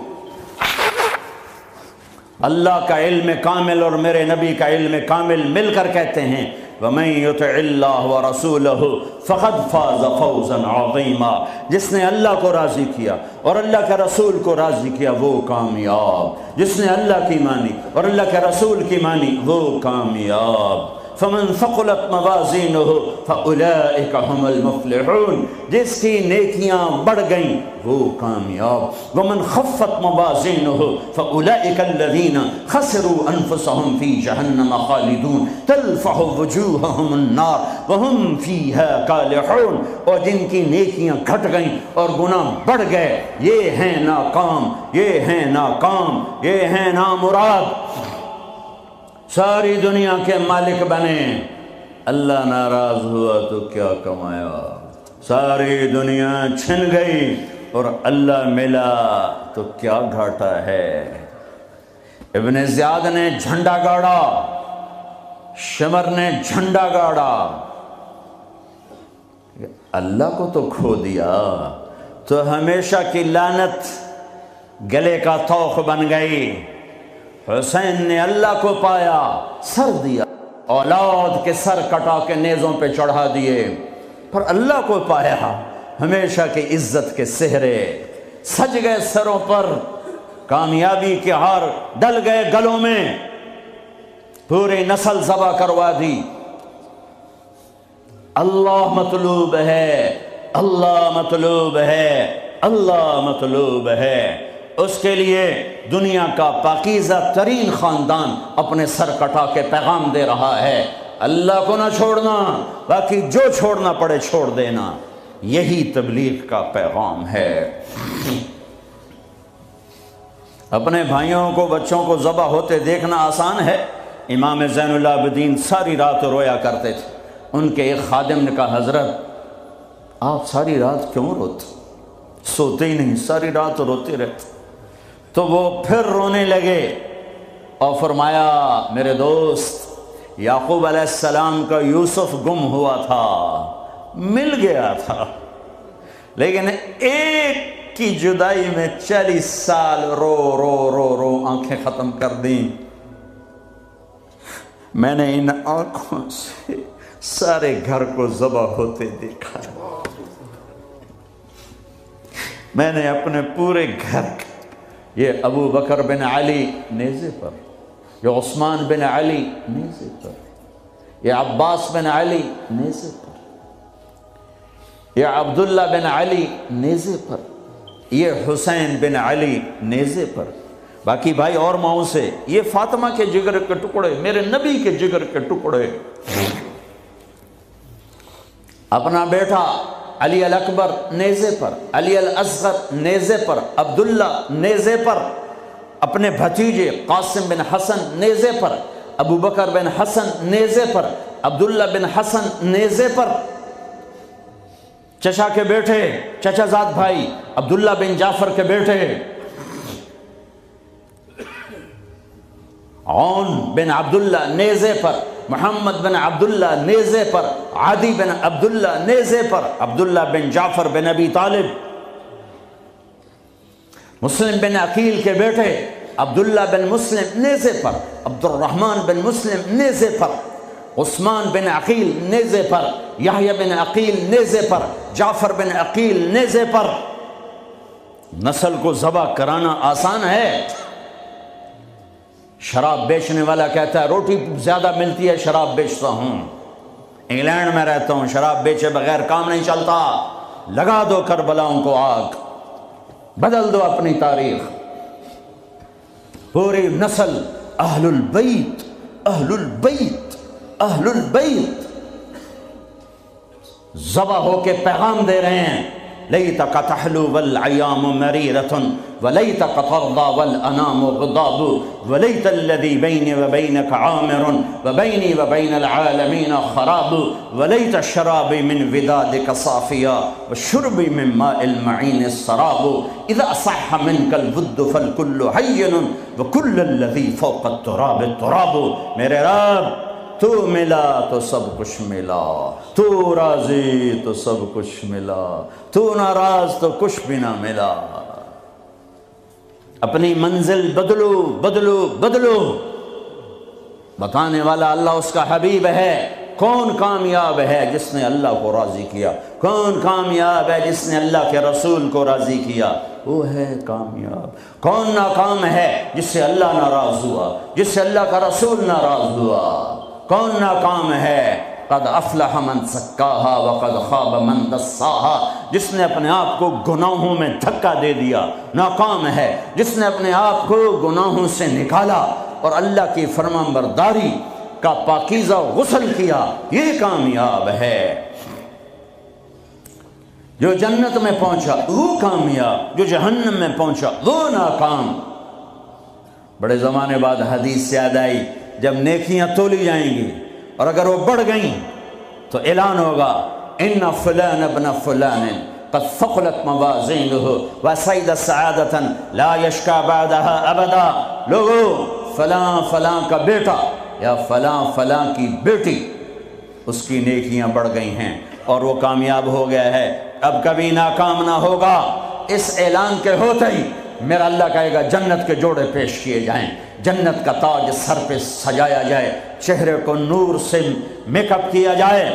اللہ کا علم کامل اور میرے نبی کا علم کامل مل کر کہتے ہیں وَمَن يُطِعِ اللَّهَ وَرَسُولَهُ فَقَدْ فَازَ فَوْزًا عَظِيمًا، جس نے اللہ کو راضی کیا اور اللہ کے رسول کو راضی کیا وہ کامیاب، جس نے اللہ کی مانی اور اللہ کے رسول کی مانی وہ کامیاب۔ فَمَن ثَقُلَتْ مَوَازِينُهُ فَأُولَئِكَ هُمُ الْمُفْلِحُونَ، جس کی نیکیاں بڑھ گئیں وہ کامیاب۔ وَمَن خَفَّتْ مَوَازِينُهُ فَأُولَئِكَ الَّذِينَ خَسِرُوا أَنفُسَهُمْ فِي جَهَنَّمَ خَالِدُونَ تَلْفَحُ وُجُوهَهُمُ النَّارُ وَهُمْ فِيهَا كَالِحُونَ، اور جن کی نیکیاں گھٹ گئیں اور گناہ بڑھ گئے یہ ہیں ناکام، یہ ہیں ناکام، یہ ہیں نامراد۔ ساری دنیا کے مالک بنے، اللہ ناراض ہوا تو کیا کمایا؟ ساری دنیا چھن گئی اور اللہ ملا تو کیا گھاٹا ہے؟ ابن زیاد نے جھنڈا گاڑا، شمر نے جھنڈا گاڑا، اللہ کو تو کھو دیا تو ہمیشہ کی لعنت گلے کا طوق بن گئی۔ حسین نے اللہ کو پایا، سر دیا، اولاد کے سر کٹا کے نیزوں پہ چڑھا دیے، پر اللہ کو پایا، ہمیشہ کی عزت کے سہرے سج گئے سروں پر، کامیابی کے ہار ڈل گئے گلوں میں، پوری نسل ذبح کروا دی۔ اللہ مطلوب ہے، اللہ مطلوب ہے، اللہ مطلوب ہے۔ اس کے لیے دنیا کا پاکیزہ ترین خاندان اپنے سر کٹا کے پیغام دے رہا ہے، اللہ کو نہ چھوڑنا، باقی جو چھوڑنا پڑے چھوڑ دینا۔ یہی تبلیغ کا پیغام ہے۔ اپنے بھائیوں کو، بچوں کو ذبح ہوتے دیکھنا آسان ہے۔ امام زین العابدین ساری رات رویا کرتے تھے۔ ان کے ایک خادم نے کہا، حضرت آپ ساری رات کیوں روتے؟ سوتے ہی نہیں، ساری رات روتے رہتے۔ تو وہ پھر رونے لگے اور فرمایا، میرے دوست، یعقوب علیہ السلام کا یوسف گم ہوا تھا، مل گیا تھا، لیکن ایک کی جدائی میں 40 سال رو رو رو رو آنکھیں ختم کر دیں۔ میں نے ان آنکھوں سے سارے گھر کو ذبح ہوتے دیکھا، میں نے اپنے پورے گھر، یہ ابو بکر بن علی نیزے پر، یہ عثمان بن علی نیزے پر، یہ عباس بن علی نیزے پر، یہ عبداللہ بن علی نیزے پر، یہ حسین بن علی نیزے پر، باقی بھائی اور ماؤں سے، یہ فاطمہ کے جگر کے ٹکڑے، میرے نبی کے جگر کے ٹکڑے، اپنا بیٹا علی الاکبر نیزے پر، علی الاصغر نیزے پر، عبداللہ نیزے پر، اپنے بھتیجے قاسم بن حسن نیزے پر، ابو بکر بن حسن نیزے پر، عبداللہ بن حسن نیزے پر، چچا کے بیٹے، چچا زاد بھائی عبداللہ بن جعفر کے بیٹے عون بن عبداللہ نیزے پر، محمد بن عبداللہ نیزے پر، عادی بن عبداللہ نیزے پر، عبداللہ بن جعفر بن ابی طالب، مسلم بن عقیل کے بیٹے عبداللہ بن مسلم نیزے پر، عبد الرحمن بن مسلم نیزے پر، عثمان بن عقیل نیزے پر، یحییٰ بن عقیل نیزے پر، جعفر بن عقیل نیزے پر۔ نسل کو ذبح کرانا آسان ہے۔ شراب بیچنے والا کہتا ہے روٹی زیادہ ملتی ہے، شراب بیچتا ہوں، انگلینڈ میں رہتا ہوں، شراب بیچے بغیر کام نہیں چلتا، لگا دو کربلاؤں کو آگ، بدل دو اپنی تاریخ۔ پوری نسل اہل البیت، اہل البیت، اہل البیت ذبح ہو کے پیغام دے رہے ہیں، لیتک تحلو والعیام مریرۃ ولیتک ترضی والانام غضاب ولیت الذی بینی وبینک عامر وبینی وبین العالمین خراب ولیت شرابی من ودادک صافیا وشربی من ماء المعین السراب اذا صح منک الود فالکل حین وکل الذی فوق التراب التراب۔ میرے رب تو ملا تو سب کچھ ملا، تو راضی تو سب کچھ ملا، تو ناراض تو کچھ بھی نہ ملا۔ اپنی منزل بدلو بدلو بدلو، بتانے والا اللہ، اس کا حبیب ہے۔ کون کامیاب ہے جس نے اللہ کو راضی کیا؟ کون کامیاب ہے جس نے اللہ کے رسول کو راضی کیا؟ وہ ہے کامیاب۔ کون ناکام ہے جس سے اللہ ناراض ہوا، جس سے اللہ کا رسول ناراض ہوا؟ کون ناکام ہے؟ قد افلح من زکاہا وقد خاب من دساہا، جس نے اپنے آپ کو گناہوں میں دھکا دے دیا ناکام ہے، جس نے اپنے آپ کو گناہوں سے نکالا اور اللہ کی فرمانبرداری کا پاکیزہ غسل کیا، یہ کامیاب ہے۔ جو جنت میں پہنچا وہ کامیاب، جو جہنم میں پہنچا وہ ناکام۔ بڑے زمانے بعد حدیث یاد آئی، جب نیکیاں تولی جائیں گی اور اگر وہ بڑھ گئیں تو اعلان ہوگا ان فلان ابن فلان قد ثقلت موازینہ وسعد سعادۃ لا یشکا بعدها ابدا۔ لوگو، فلاں فلاں کا بیٹا یا فلاں فلاں کی بیٹی، اس کی نیکیاں بڑھ گئی ہیں، اور وہ کامیاب ہو گیا ہے، اب کبھی ناکام نہ ہوگا۔ اس اعلان کے ہوتے ہی میرا اللہ کہے گا جنت کے جوڑے پیش کیے جائیں، جنت کا تاج سر پہ سجایا جائے، چہرے کو نور سے میک اپ کیا جائے،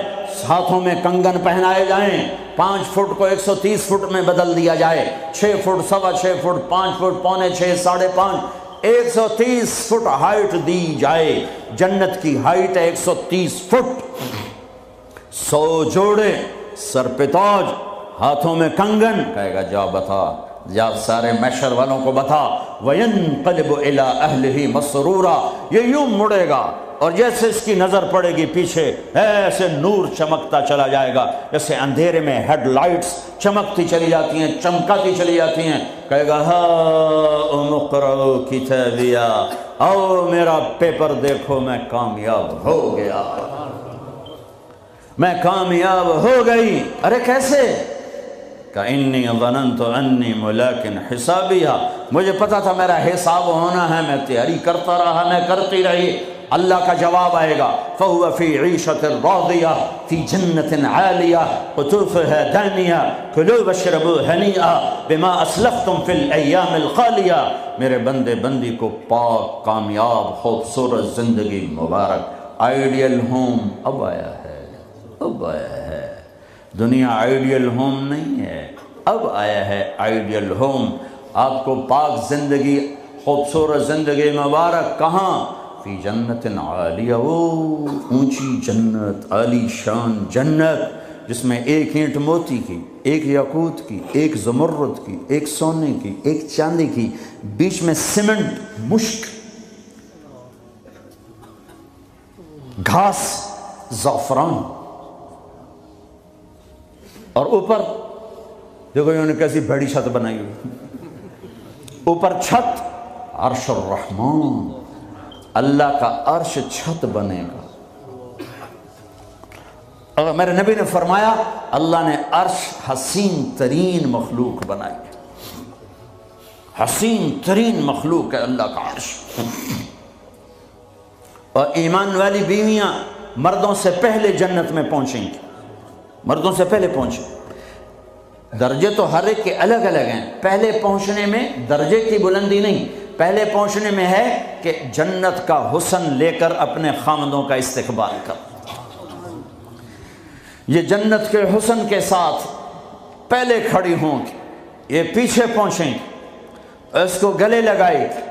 ہاتھوں میں کنگن پہنائے جائیں، 5 فٹ کو 130 فٹ میں بدل دیا جائے، 6 foot, 6.25 foot, 5 foot, 5.25، 5.5، 130 foot height دی جائے۔ جنت کی ہائٹ ہے 130 فٹ۔ 100 جوڑے، سر پہ تاج، ہاتھوں میں کنگن، کہے گا جا بتا، جا سارے محشر والوں کو بتا۔ وَيَنْقَلِبُ إِلَىٰ أَهْلِهِ مَسْرُورًا، یہ یوں مڑے گا اور جیسے اس کی نظر پڑے گی پیچھے ایسے نور چمکتا چلا جائے گا، جیسے اندھیرے میں ہیڈ لائٹس چمکتی چلی جاتی ہیں، چمکاتی چلی جاتی ہیں۔ کہے گا ہاؤم اقرؤوا کتابیہ، آؤ میرا پیپر دیکھو، میں کامیاب ہو گیا، میں کامیاب ہو گئی۔ ارے کیسے؟ کہ انی ظننت انی ملاق حسابیہ، مجھے پتا تھا میرا حساب ہونا ہے، میں تیاری کرتا رہا، میں کرتی رہی۔ اللہ کا جواب آئے گا فَهُوَ فِي عِيشَةٍ رَاضِيَةٍ فِي جَنَّةٍ عَالِيَةٍ قُطُوفُهَا دَانِيَةٌ كُلُوا وَاشْرَبُوا هَنِيئًا بِمَا أَسْلَفْتُمْ فِي الْأَيَّامِ الْخَالِيَةِ، میرے بندے بندی کو پاک، کامیاب، خوبصورت زندگی مبارک۔ آئیڈیل ہوم اب آیا ہے، اب آیا ہے۔ دنیا آئیڈیل ہوم نہیں ہے، اب آیا ہے آئیڈیل ہوم۔ آپ کو پاک زندگی، خوبصورت زندگی مبارک، کہاں؟ فی جنت عالیہ، اونچی جنت، عالی شان جنت، جس میں ایک اینٹ موتی کی، ایک یاقوت کی، ایک زمرد کی، ایک سونے کی، ایک چاندی کی، بیچ میں سیمنٹ، مشک، گھاس، زعفران، اور اوپر دیکھو انہوں نے کیسی بڑی چھت بنائی ہوئی، اوپر چھت عرش الرحمن، اللہ کا عرش چھت بنے گا۔ اور میرے نبی نے فرمایا اللہ نے عرش حسین ترین مخلوق بنائی، حسین ترین مخلوق ہے اللہ کا عرش۔ اور ایمان والی بیویاں مردوں سے پہلے جنت میں پہنچیں گی، مردوں سے پہلے پہنچیں۔ درجے تو ہر ایک کے الگ الگ ہیں، پہلے پہنچنے میں درجے کی بلندی نہیں، پہلے پہنچنے میں ہے کہ جنت کا حسن لے کر اپنے خامدوں کا استقبال کر۔ یہ جنت کے حسن کے ساتھ پہلے کھڑی ہوں گی، یہ پیچھے پہنچیں گی، اس کو گلے لگائے گی،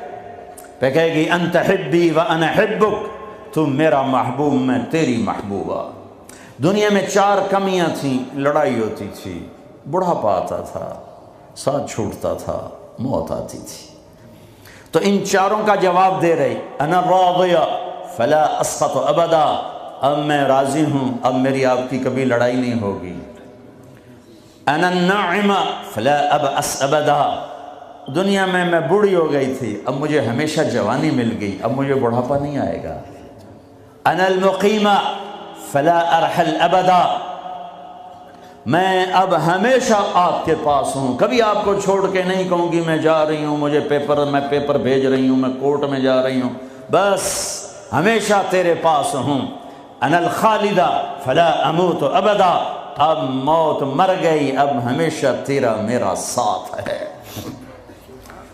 پہ کہے گی انت حبی و انا حبک، تو میرا محبوب میں تیری محبوبہ۔ دنیا میں 4 کمیاں تھیں، لڑائی ہوتی تھی، بڑھاپا آتا تھا، ساتھ چھوٹتا تھا، موت آتی تھی۔ تو ان 4 کا جواب دے رہی، انا راضیہ فلا اسقط ابدا، اب میں راضی ہوں، اب میری آپ کی کبھی لڑائی نہیں ہوگی۔ انا الناعمہ فلا ابأس ابدا، دنیا میں بوڑھی ہو گئی تھی، اب مجھے ہمیشہ جوانی مل گئی، اب مجھے بڑھاپا نہیں آئے گا۔ انا المقیمہ فلا ارحل ابدا، میں اب ہمیشہ آپ کے پاس ہوں، کبھی آپ کو چھوڑ کے نہیں کہوں گی میں جا رہی ہوں، مجھے میں پیپر بھیج رہی ہوں، میں کورٹ میں جا رہی ہوں، بس ہمیشہ تیرے پاس ہوں۔ انا الخالدہ فلا اموت ابدا، اب موت مر گئی، اب ہمیشہ تیرا میرا ساتھ ہے۔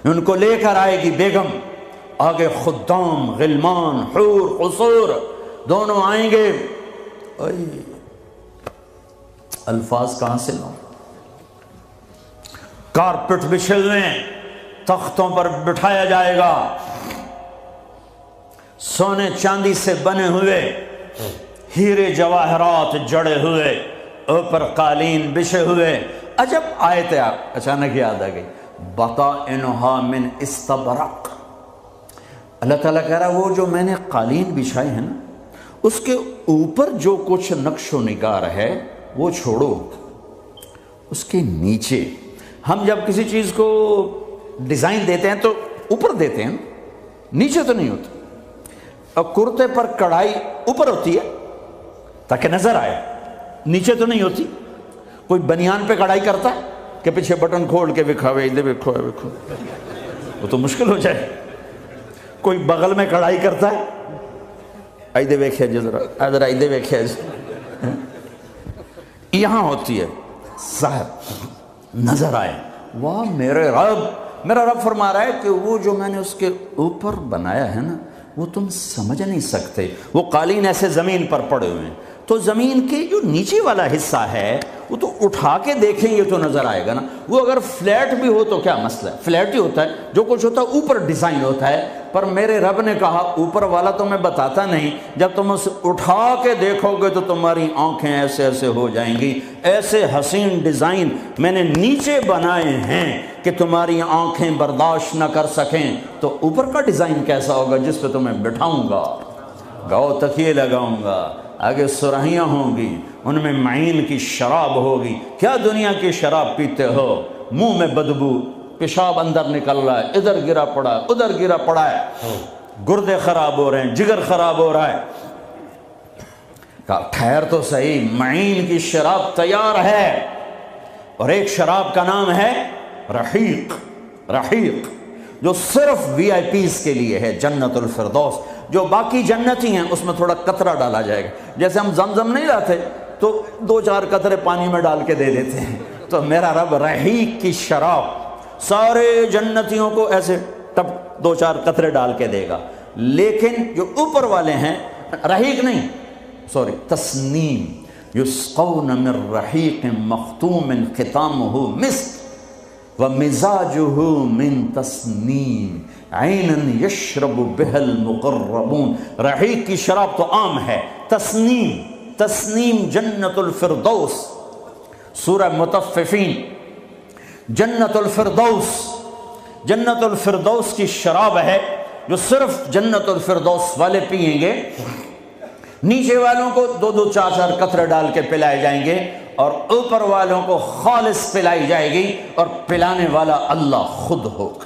ان کو لے کر آئے گی بیگم، آگے خدام، غلمان، حور، قصور دونوں آئیں گے۔ الفاظ کہاں سے لوں؟ کارپٹ بچھے ہوئے تختوں پر بٹھایا جائے گا، سونے چاندی سے بنے ہوئے، ہیرے جواہرات جڑے ہوئے، اوپر قالین بچھے ہوئے۔ عجب آیت ہے، اچانک یاد آ گئی، بطائنہا من استبرق۔ اللہ تعالیٰ کہہ رہا وہ جو میں نے قالین بچھائے ہیں نا، اس کے اوپر جو کچھ نقش و نگار ہے وہ چھوڑو، اس کے نیچے ہم جب کسی چیز کو ڈیزائن دیتے ہیں تو اوپر دیتے ہیں، نیچے تو نہیں ہوتا۔ اور کرتے پر کڑھائی اوپر ہوتی ہے تاکہ نظر آئے، نیچے تو نہیں ہوتی۔ کوئی بنیان پہ کڑھائی کرتا ہے کہ پیچھے بٹن کھول کے دکھاوے، ادھر دیکھو، وہ تو مشکل ہو جائے۔ کوئی بغل میں کڑھائی کرتا ہے، ادھر ویکھیا جی، ذرا ادھر ادھر ویکھیا جی، یہاں ہوتی ہے صاحب نظر آئے، واہ میرے رب، میرا رب فرما رہا ہے کہ وہ جو میں نے اس کے اوپر بنایا ہے نا وہ تم سمجھ نہیں سکتے، وہ قالین ایسے زمین پر پڑے ہوئے ہیں، تو زمین کے جو نیچے والا حصہ ہے وہ تو اٹھا کے دیکھیں گے تو نظر آئے گا نا، وہ اگر فلیٹ بھی ہو تو کیا مسئلہ ہے، فلیٹ ہی ہوتا ہے، جو کچھ ہوتا ہے اوپر ڈیزائن ہوتا ہے، پر میرے رب نے کہا اوپر والا تو میں بتاتا نہیں، جب تم اسے اٹھا کے دیکھو گے تو تمہاری آنکھیں ایسے ایسے ہو جائیں گی، ایسے حسین ڈیزائن میں نے نیچے بنائے ہیں کہ تمہاری آنکھیں برداشت نہ کر سکیں، تو اوپر کا ڈیزائن کیسا ہوگا جس پہ تمہیں بٹھاؤں گا، گاؤ تکیے لگاؤں گا، آگے سرہیاں ہوں گی، ان میں معین کی شراب ہوگی، کیا دنیا کی شراب پیتے ہو، منہ میں بدبو، پیشاب اندر نکل رہا ہے، ادھر گرا پڑا ہے، ادھر گرا پڑا ہے، گردے خراب ہو رہے ہیں، جگر خراب ہو رہا ہے، کہا ٹھہر تو صحیح، معین کی شراب تیار ہے، اور ایک شراب کا نام ہے رحیق، رحیق جو صرف وی آئی پیز کے لیے ہے، جنت الفردوس، جو باقی جنتی ہیں اس میں تھوڑا قطرہ ڈالا جائے گا، جیسے ہم زمزم نہیں لاتے تو 2-4 قطرے پانی میں ڈال کے دے دیتے ہیں، تو میرا رب رحیق کی شراب سارے جنتیوں کو ایسے ٹپ 2-4 قطرے ڈال کے دے گا، لیکن جو اوپر والے ہیں رحیق نہیں، سوری تسنیم، یسقون من رحیق مختوم ختامہ مسک ومزاجہ من تسنیم عینا یشرب بها المقربون، رحیق کی شراب تو عام ہے، تسنیم، تسنیم جنت الفردوس، سورہ مطففین، جنت الفردوس، جنت الفردوس کی شراب ہے جو صرف جنت الفردوس والے پئیں گے، نیچے والوں کو 2-2 4-4 قطرے ڈال کے پلائے جائیں گے، اور اوپر والوں کو خالص پلائی جائے گی، اور پلانے والا اللہ خود ہوگا،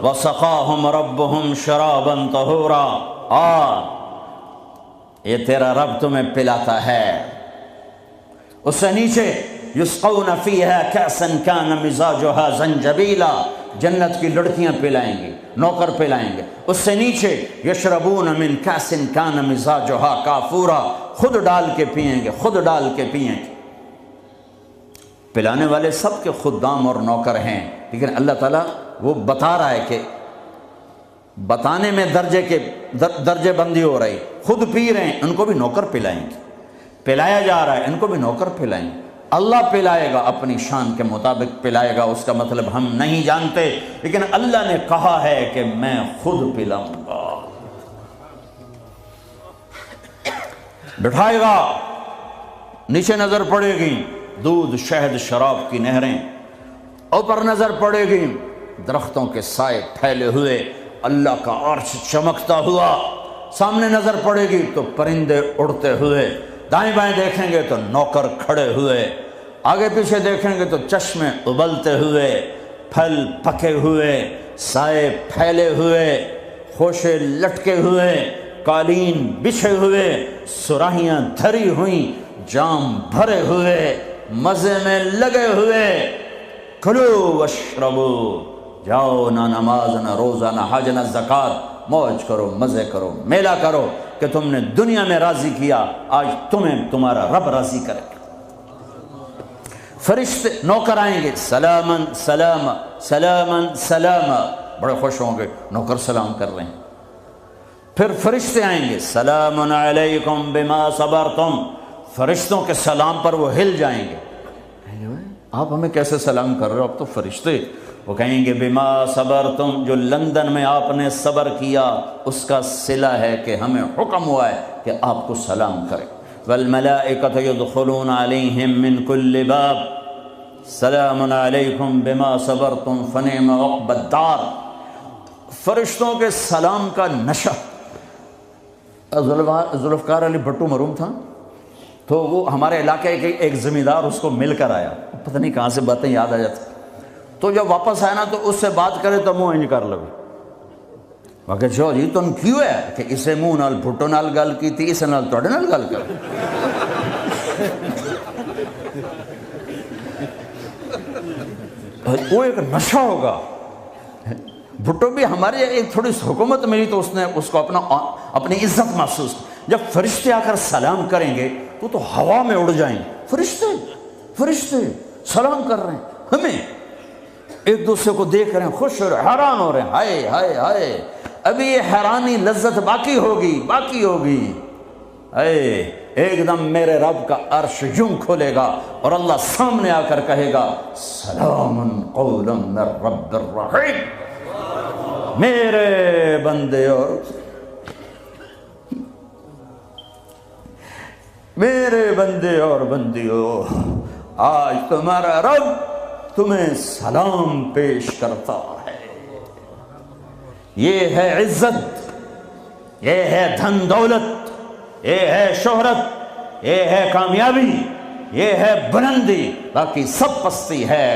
وَسَقَاهُمْ رَبُّهُمْ شَرَابًا طَهُورًا، یہ تیرا رب تمہیں پلاتا ہے، اس سے نیچے یسقون فیہا کأسا کان مزاجہا زنجبیلا، جنت کی لڑکیاں پلائیں گی، نوکر پلائیں گے، اس سے نیچے یشربون من کأس کان مزاجہا کافورا، خود ڈال کے پئیں گے، خود ڈال کے پئیں گے، پلانے والے سب کے خدام اور نوکر ہیں، لیکن اللہ تعالیٰ وہ بتا رہا ہے کہ بتانے میں درجے بندی ہو رہی، خود پی رہے ہیں ان کو بھی نوکر پلائیں گے، پلایا جا رہا ہے ان کو بھی نوکر پلائیں گے، اللہ پلائے گا، اپنی شان کے مطابق پلائے گا، اس کا مطلب ہم نہیں جانتے، لیکن اللہ نے کہا ہے کہ میں خود پلاؤں گا، بٹھائے گا، نیچے نظر پڑے گی دودھ شہد شراب کی نہریں، اوپر نظر پڑے گی درختوں کے سائے پھیلے ہوئے، اللہ کا عرش چمکتا ہوا، سامنے نظر پڑے گی تو پرندے اڑتے ہوئے، دائیں بائیں دیکھیں گے تو نوکر کھڑے ہوئے، آگے پیچھے دیکھیں گے تو چشمے ابلتے ہوئے، پھل پکے ہوئے، سائے پھیلے ہوئے، خوشے لٹکے ہوئے، قالین بچھے ہوئے، سراہیاں دھری ہوئیں، جام بھرے ہوئے، مزے میں لگے ہوئے، کھلو واشربو، جاؤ نہ نماز نہ روزہ نہ حج نہ زکوٰۃ، موج کرو، مزے کرو، میلہ کرو، کہ تم نے دنیا میں راضی کیا، آج تمہیں تمہارا رب راضی کرے گا۔ فرشتے نوکر آئیں گے، سلامن سلاما سلامن سلاما، بڑے خوش ہوں گے، نوکر سلام کر رہے ہیں، پھر فرشتے آئیں گے، سلام علیکم بما صبرتم، فرشتوں کے سلام پر وہ ہل جائیں گے، آپ ہمیں کیسے سلام کر رہے ہو، آپ تو فرشتے، وہ کہیں گے بما صبرتم، جو لندن میں آپ نے صبر کیا اس کا صلہ ہے کہ ہمیں حکم ہوا ہے کہ آپ کو سلام کریں، والملائکۃ یدخلون علیہم من کل باب سلام علیکم بما صبرتم فنعم عقبی الدار، فرشتوں کے سلام کا نشہ، ذوالفقار علی بھٹو مرحوم تھا، تو وہ ہمارے علاقے کے ایک زمیندار اس کو مل کر آیا، پتہ نہیں کہاں سے باتیں یاد آ جاتی، تو جب واپس آیا نا تو اس سے بات کرے تو منہ انج کر لگے، وہ کہ جو جی تم کیوں ہے کہ اسے منہ نال بھٹو نال گل کی تھی، اسے نال توڑے نال گل کر، وہ ایک نشہ ہوگا، بھٹو بھی ہمارے ایک تھوڑی حکومت ملی تو اس نے اس کو اپنی عزت محسوس، جب فرشتے آ کر سلام کریں گے تو ہوا میں اڑ جائیں، فرشتے سلام کر رہے ہیں، ہمیں ایک دوسرے کو دیکھ رہے ہیں، خوش ہو رہے ہیں، حیران ہو رہے ہیں، ہائے ہائے ہائے ابھی یہ حیرانی لذت باقی ہوگی ایک دم میرے رب کا عرش یوں کھولے گا اور اللہ سامنے آ کر کہے گا سلام قولا من رب الرحیم، میرے بندے اور بندیوں، آج تمہارا رب تمہیں سلام پیش کرتا ہے۔ یہ ہے عزت، یہ ہے دھن دولت، یہ ہے شہرت، یہ ہے کامیابی، یہ ہے بلندی، باقی سب پستی ہے۔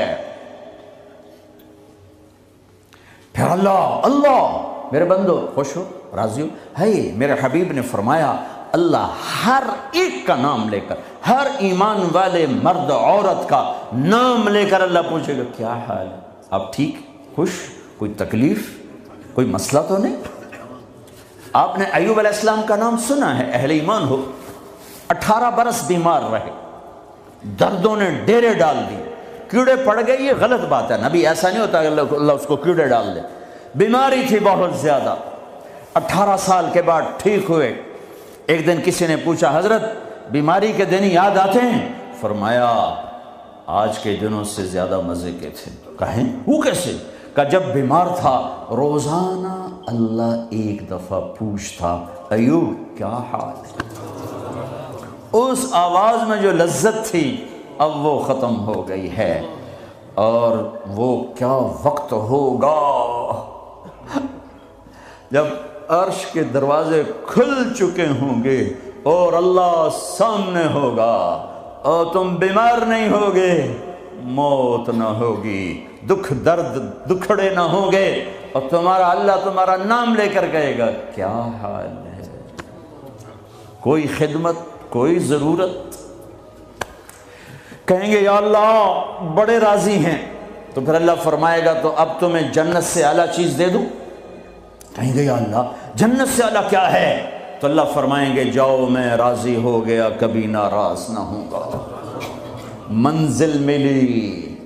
پھر اللہ میرے بندو خوش ہو، راضی ہو۔ ہے میرے حبیب نے فرمایا اللہ ہر ایک کا نام لے کر، ہر ایمان والے مرد عورت کا نام لے کر اللہ پوچھے گا کیا حال ہے، آپ ٹھیک، خوش، کوئی تکلیف، کوئی مسئلہ تو نہیں؟ آپ نے ایوب علیہ السلام کا نام سنا ہے، اہل ایمان ہو، 18 برس بیمار رہے، دردوں نے ڈیرے ڈال دی، کیڑے پڑ گئے، یہ غلط بات ہے، نبی ایسا نہیں ہوتا کہ اللہ اس کو کیڑے ڈال دے، بیماری تھی بہت زیادہ، 18 سال کے بعد ٹھیک ہوئے۔ ایک دن کسی نے پوچھا حضرت بیماری کے دن یاد آتے ہیں؟ فرمایا آج کے دنوں سے زیادہ مزے کے تھے۔ کہیں وہ کیسے؟ کہ جب بیمار تھا روزانہ اللہ ایک دفعہ پوچھتا ایوب کیا حال ہے، اس آواز میں جو لذت تھی اب وہ ختم ہو گئی ہے، اور وہ کیا وقت ہوگا جب عرش کے دروازے کھل چکے ہوں گے اور اللہ سامنے ہوگا اور تم بیمار نہیں ہوگے، موت نہ ہوگی، دکھ درد دکھڑے نہ ہوں گے، اور تمہارا اللہ تمہارا نام لے کر کہے گا کیا حال ہے، کوئی خدمت، کوئی ضرورت، کہیں گے یا اللہ بڑے راضی ہیں، تو پھر اللہ فرمائے گا تو اب تمہیں جنت سے اعلیٰ چیز دے دوں؟ کہیں گے یا اللہ جنت سے اعلیٰ کیا ہے؟ تو اللہ فرمائیں گے جاؤ میں راضی ہو گیا، کبھی ناراض نہ ہوں گا۔ منزل ملی،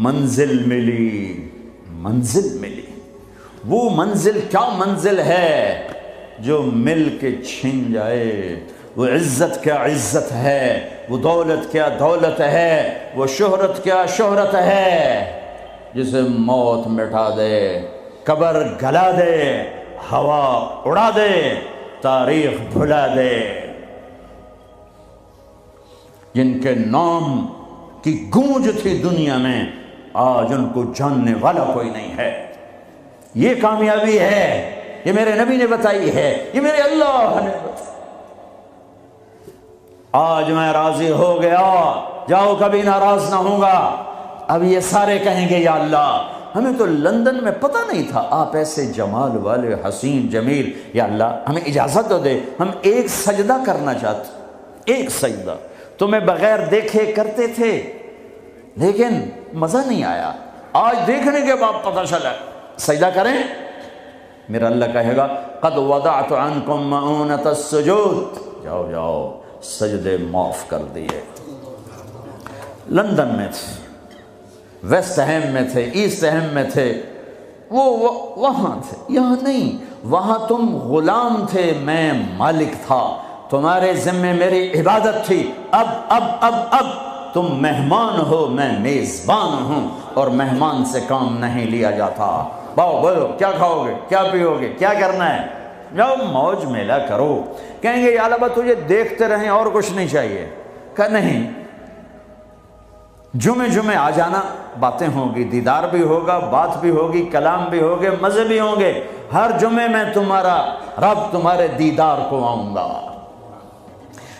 منزل ملی، منزل ملی، وہ منزل کیا منزل ہے جو مل کے چھن جائے، وہ عزت کیا عزت ہے، وہ دولت کیا دولت ہے، وہ شہرت کیا شہرت ہے، جسے موت مٹا دے، قبر گلا دے، ہوا اڑا دے، تاریخ بھلا دے، جن کے نام کی گونج تھی دنیا میں آج ان کو جاننے والا کوئی نہیں ہے۔ یہ کامیابی ہے، یہ میرے نبی نے بتائی ہے، یہ میرے اللہ نے بتائی۔ آج میں راضی ہو گیا، جاؤ کبھی ناراض نہ ہوں گا۔ اب یہ سارے کہیں گے یا اللہ ہمیں تو لندن میں پتہ نہیں تھا آپ ایسے جمال والے حسین جمیل، یا اللہ ہمیں اجازت تو دے، ہم ایک سجدہ کرنا چاہتے، ایک سجدہ تمہیں بغیر دیکھے کرتے تھے لیکن مزہ نہیں آیا، آج دیکھنے کے بعد پتہ چلا، سجدہ کریں؟ میرا اللہ کہے گا قد وضعت عنکم مؤونۃ السجود، جاؤ جاؤ سجدے معاف کر دیے۔ لندن میں تھے، ویسٹ ہیم میں تھے، ایسٹ ہیم میں تھے، وہ وہاں تھے، یہاں نہیں، وہاں تم غلام تھے، میں مالک تھا، تمہارے ذمے میری عبادت تھی، اب تم مہمان ہو، میں میزبان ہوں، اور مہمان سے کام نہیں لیا جاتا۔ باؤ بولو کیا کھاؤ گے، کیا پیو گے، کیا کرنا ہے، جاؤ موج میلہ کرو۔ کہیں گے یا اللہ تجھے دیکھتے رہیں اور کچھ نہیں چاہیے، کہ نہیں، جمعے آ جانا، باتیں ہوں گی، دیدار بھی ہوگا، بات بھی ہوگی، کلام بھی ہوگے، مزے بھی ہوں گے، ہر جمعے میں تمہارا رب تمہارے دیدار کو آؤں گا۔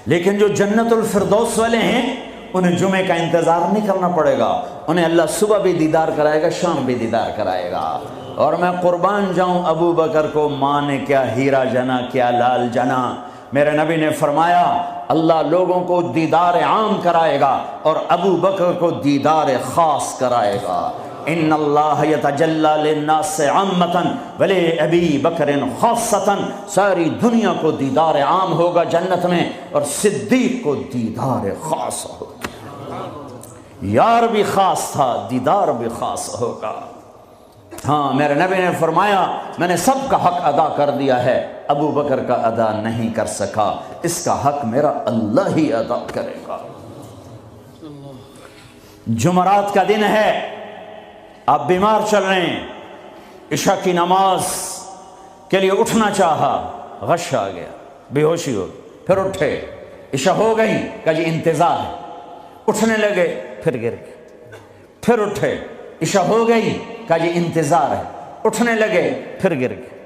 لیکن جو جنت الفردوس والے ہیں انہیں جمعے کا انتظار نہیں کرنا پڑے گا، انہیں اللہ صبح بھی دیدار کرائے گا، شام بھی دیدار کرائے گا۔ اور میں قربان جاؤں ابو بکر کو، ماں نے کیا ہیرا جنا، کیا لال جنا۔ میرے نبی نے فرمایا اللہ لوگوں کو دیدار عام کرائے گا اور ابو بکر کو دیدار خاص کرائے گا۔ ان اللہ یتجلی للناس عامۃ ولی ابی بکر خاصۃ، ساری دنیا کو دیدار عام ہوگا جنت میں، اور صدیق کو دیدار خاص ہوگا۔ یار بھی خاص تھا، دیدار بھی خاص ہوگا۔ ہاں میرے نبی نے فرمایا میں نے سب کا حق ادا کر دیا ہے، ابو بکر کا ادا نہیں کر سکا، اس کا حق میرا اللہ ہی ادا کرے گا۔ جمعرات کا دن ہے، آپ بیمار چل رہے ہیں، عشاء کی نماز کے لیے اٹھنا چاہا، غش آ گیا، بے ہوشی ہو، پھر اٹھے، عشاء ہو گئی، کہا جی انتظار ہے، اٹھنے لگے، پھر گر گئے، پھر اٹھے، عشاء ہو گئی، کہا جی انتظار ہے، اٹھنے لگے، پھر گر گئے،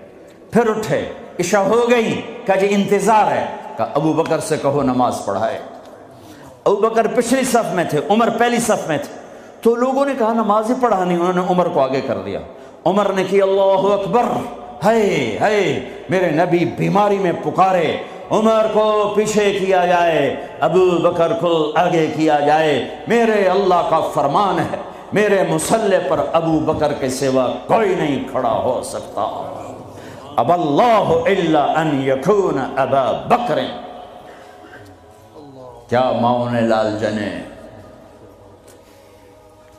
پھر اٹھے، عشاء ہو گئی، کہا جی انتظار ہے، کہا ابو بکر سے کہو نماز پڑھائے۔ ابو بکر پچھلی صف میں تھے، عمر پہلی صف میں تھے، تو لوگوں نے کہا نماز ہی پڑھانی، انہوں نے عمر کو آگے کر دیا، عمر نے کی اللہ اکبر، ہے میرے نبی بیماری میں پکارے، عمر کو پیچھے کیا جائے، ابو بکر کو آگے کیا جائے، میرے اللہ کا فرمان ہے، میرے مصلی پر ابو بکر کے سوا کوئی نہیں کھڑا ہو سکتا، اب اللہ الا ان یکون ابا بکر۔ کیا معاون لال جنے،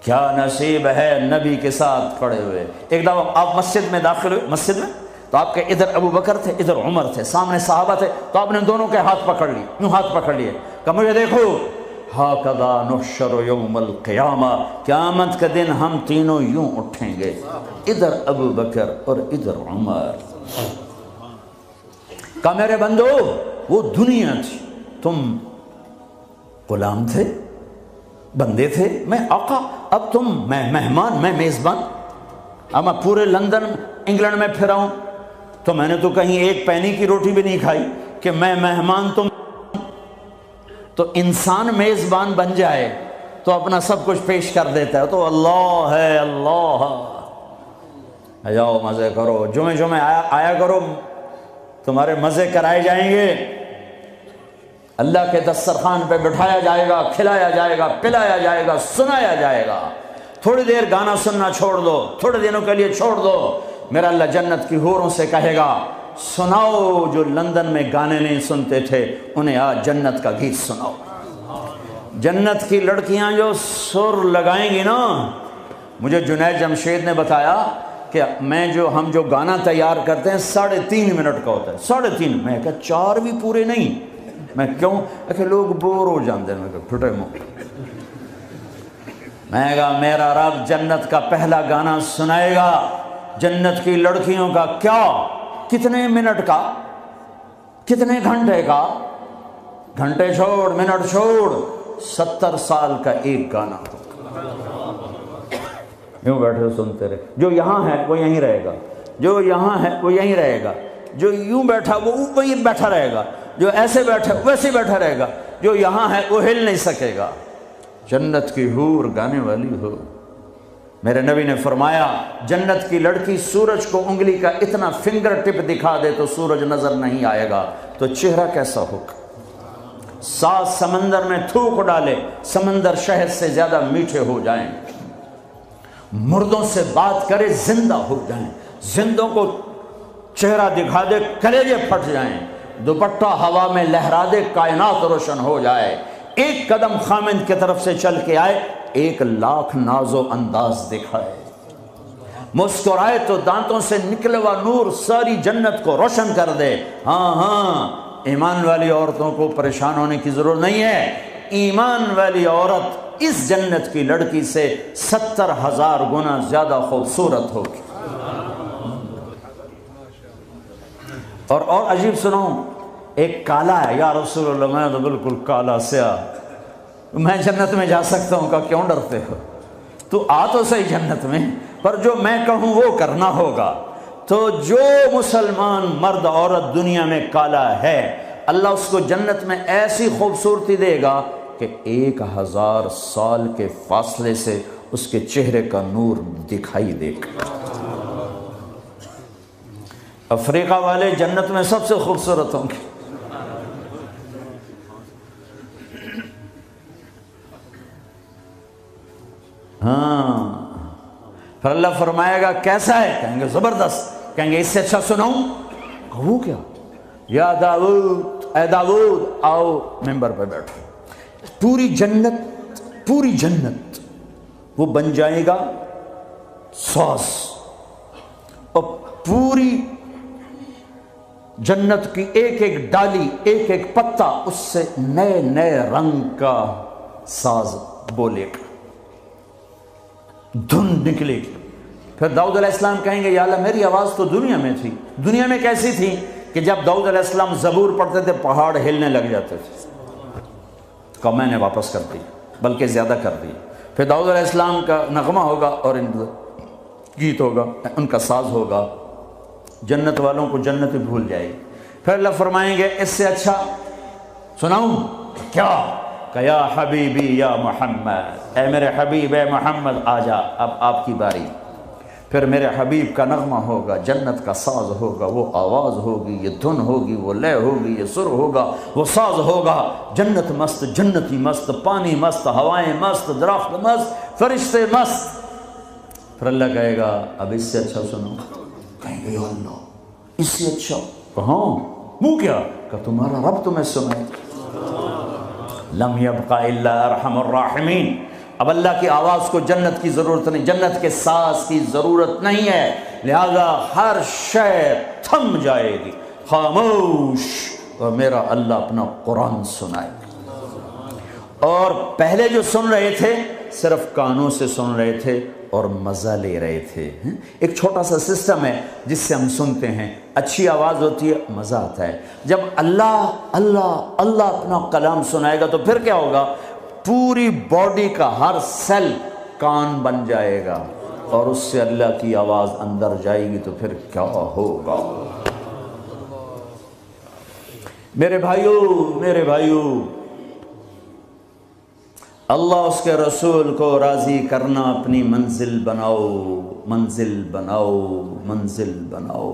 کیا نصیب ہے نبی کے ساتھ کھڑے ہوئے۔ ایک دفعہ آپ مسجد میں داخل ہوئے، مسجد میں تو آپ کے ادھر ابو بکر تھے، ادھر عمر تھے، سامنے صحابہ تھے، تو آپ نے دونوں کے ہاتھ پکڑ لیے، یوں ہاتھ پکڑ لیے، کہ مجھے دیکھو، ہاکذا نحشر یوم القیامہ، قیامت کے دن ہم تینوں یوں اٹھیں گے، ادھر ابو بکر اور ادھر عمر۔ کہا میرے بندو وہ دنیا تھی، تم غلام تھے، بندے تھے، میں آقا، اب تم میں مہمان، میں میزبان، اب میں پورے لندن انگلینڈ میں پھرا ہوں تو میں نے تو کہیں ایک پینی کی روٹی بھی نہیں کھائی کہ میں مہمان تم، تو انسان میزبان بن جائے تو اپنا سب کچھ پیش کر دیتا ہے، تو اللہ ہے، اللہ جاؤ مزے کرو، جمعے آیا کرو، تمہارے مزے کرائے جائیں گے، اللہ کے دسترخوان پہ بٹھایا جائے گا، کھلایا جائے گا، پلایا جائے گا، سنایا جائے گا، تھوڑی دیر گانا سننا چھوڑ دو، تھوڑے دنوں کے لیے چھوڑ دو، میرا اللہ جنت کی حوروں سے کہے گا سناؤ جو لندن میں گانے نہیں سنتے تھے انہیں آج جنت کا گیت سناؤ۔ جنت کی لڑکیاں جو سر لگائیں گی نا، مجھے جنید جمشید نے بتایا کہ ہم جو گانا تیار کرتے ہیں 3.5 منٹ کا ہوتا ہے، 3.5، میں کہا 4 بھی پورے نہیں، میں کیوں کہ لوگ بور ہو جاتے ہیں، میں کہا پھٹے منہ، میں کہا میرا رب جنت کا پہلا گانا سنائے گا، جنت کی لڑکیوں کا، کیا کتنے منٹ کا، کتنے گھنٹے کا، گھنٹے چھوڑ، منٹ چھوڑ، 70 سال کا ایک گانا، یوں بیٹھے سنتے رہے، جو یہاں ہے وہ یہیں رہے گا، جو یہاں ہے وہ یہیں رہے گا، جو یوں بیٹھا وہ وہیں بیٹھا رہے گا، جو ایسے بیٹھا ویسے بیٹھا رہے گا، جو یہاں ہے وہ ہل نہیں سکے گا۔ جنت کی حور گانے والی ہو۔ میرے نبی نے فرمایا جنت کی لڑکی سورج کو انگلی کا اتنا فنگر ٹپ دکھا دے تو سورج نظر نہیں آئے گا، تو چہرہ کیسا ہوگا؟ 7 سمندر میں تھوک ڈالے، سمندر شہد سے زیادہ میٹھے ہو جائیں، مردوں سے بات کرے زندہ ہو جائیں، زندوں کو چہرہ دکھا دے کلیجے پھٹ جائیں، دوپٹہ ہوا میں لہرا دے کائنات روشن ہو جائے، ایک قدم خامند کی طرف سے چل کے آئے 1,00,000 ناز و انداز دکھائے، مسکرائے تو دانتوں سے نکلے ہوا نور ساری جنت کو روشن کر دے۔ ہاں ایمان والی عورتوں کو پریشان ہونے کی ضرورت نہیں ہے، ایمان والی عورت اس جنت کی لڑکی سے 70,000 گنا زیادہ خوبصورت ہوگی۔ اور عجیب سنو، ایک کالا ہے، یا رسول اللہ میں تو بالکل کالا سیاہ، میں جنت میں جا سکتا ہوں، کہا کیوں ڈرتے ہو؟ تو آ تو صحیح جنت میں، پر جو میں کہوں وہ کرنا ہوگا۔ تو جو مسلمان مرد عورت دنیا میں کالا ہے، اللہ اس کو جنت میں ایسی خوبصورتی دے گا کہ 1000 سال کے فاصلے سے اس کے چہرے کا نور دکھائی دے گا۔ افریقہ والے جنت میں سب سے خوبصورت ہوں گے۔ ہاں، پھر اللہ فرمائے گا کیسا ہے؟ کہیں گے زبردست، کہیں گے اس سے اچھا سناؤں؟ وہ کیا؟ یا داؤد، اے داؤد آؤ ممبر پہ بیٹھو، پوری جنت پوری جنت وہ بن جائے گا ساز، اور پوری جنت کی ایک ایک ڈالی، ایک ایک پتا اس سے نئے نئے رنگ کا ساز بولے گا، دھن نکلے گی۔ پھر داؤد علیہ السلام کہیں گے یا اللہ میری آواز تو دنیا میں تھی، دنیا میں کیسی تھی کہ جب داؤد علیہ السلام زبور پڑھتے تھے پہاڑ ہلنے لگ جاتے تھے، کہ میں نے واپس کر دی، بلکہ زیادہ کر دی۔ پھر داؤد علیہ السلام کا نغمہ ہوگا اور ان گیت ہوگا، ان کا ساز ہوگا، جنت والوں کو جنت بھول جائے گی۔ پھر اللہ فرمائیں گے اس سے اچھا سناؤں کیا، کہ یا حبیبی یا محمد، اے میرے حبیب اے محمد آ جا، اب آپ کی باری۔ پھر میرے حبیب کا نغمہ ہوگا، جنت کا ساز ہوگا، وہ آواز ہوگی، یہ دھن ہوگی، وہ لے ہوگی، یہ سر ہوگا، وہ ساز ہوگا، جنت مست، جنتی مست، پانی مست، ہوائیں مست، درخت مست، فرشتے مست۔ پھر اللہ کہے گا اب اس سے اچھا سنو، کہیں گے یا اللہ اس سے اچھا، کہاں منہ کیا، کہ تمہارا رب تمہیں سنائے۔ لم یبقى الا ارحم الراحمین، اب اللہ کی آواز کو جنت کی ضرورت نہیں، جنت کے ساز کی ضرورت نہیں ہے، لہذا ہر شے تھم جائے گی، خاموش، اور میرا اللہ اپنا قرآن سنائے گا۔ اور پہلے جو سن رہے تھے صرف کانوں سے سن رہے تھے اور مزہ لے رہے تھے۔ ایک چھوٹا سا سسٹم ہے جس سے ہم سنتے ہیں، اچھی آواز ہوتی ہے، مزہ آتا ہے۔ جب اللہ اللہ اللہ اپنا کلام سنائے گا تو پھر کیا ہوگا، پوری باڈی کا ہر سیل کان بن جائے گا، اور اس سے اللہ کی آواز اندر جائے گی تو پھر کیا ہوگا۔ میرے بھائیوں، اللہ اس کے رسول کو راضی کرنا اپنی منزل بناؤ، منزل بناؤ، منزل بناؤ۔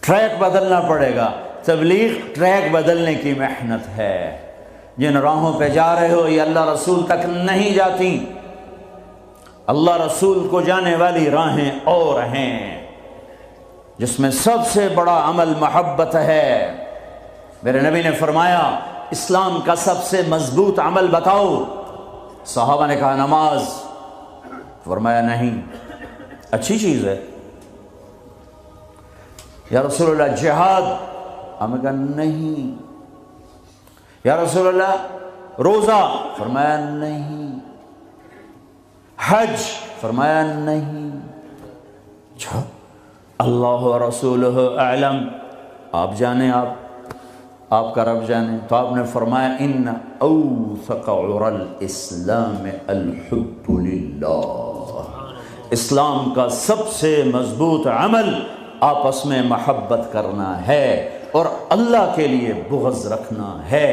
ٹریک بدلنا پڑے گا، تبلیغ ٹریک بدلنے کی محنت ہے۔ جن راہوں پہ جا رہے ہو یہ اللہ رسول تک نہیں جاتی، اللہ رسول کو جانے والی راہیں اور ہیں، جس میں سب سے بڑا عمل محبت ہے۔ میرے نبی نے فرمایا اسلام کا سب سے مضبوط عمل بتاؤ، صحابہ نے کہا نماز، فرمایا نہیں، اچھی چیز ہے یا رسول اللہ جہاد، ہم نے کہا نہیں، یا رسول اللہ روزہ، فرمایا نہیں، حج، فرمایا نہیں، اچھا اللہ و رسولہ اعلم، آپ جانے، آپ کا رب جانے۔ تو آپ نے فرمایا ان اوثق عر الاسلام الحب للہ، اسلام کا سب سے مضبوط عمل آپس میں محبت کرنا ہے اور اللہ کے لیے بغض رکھنا ہے۔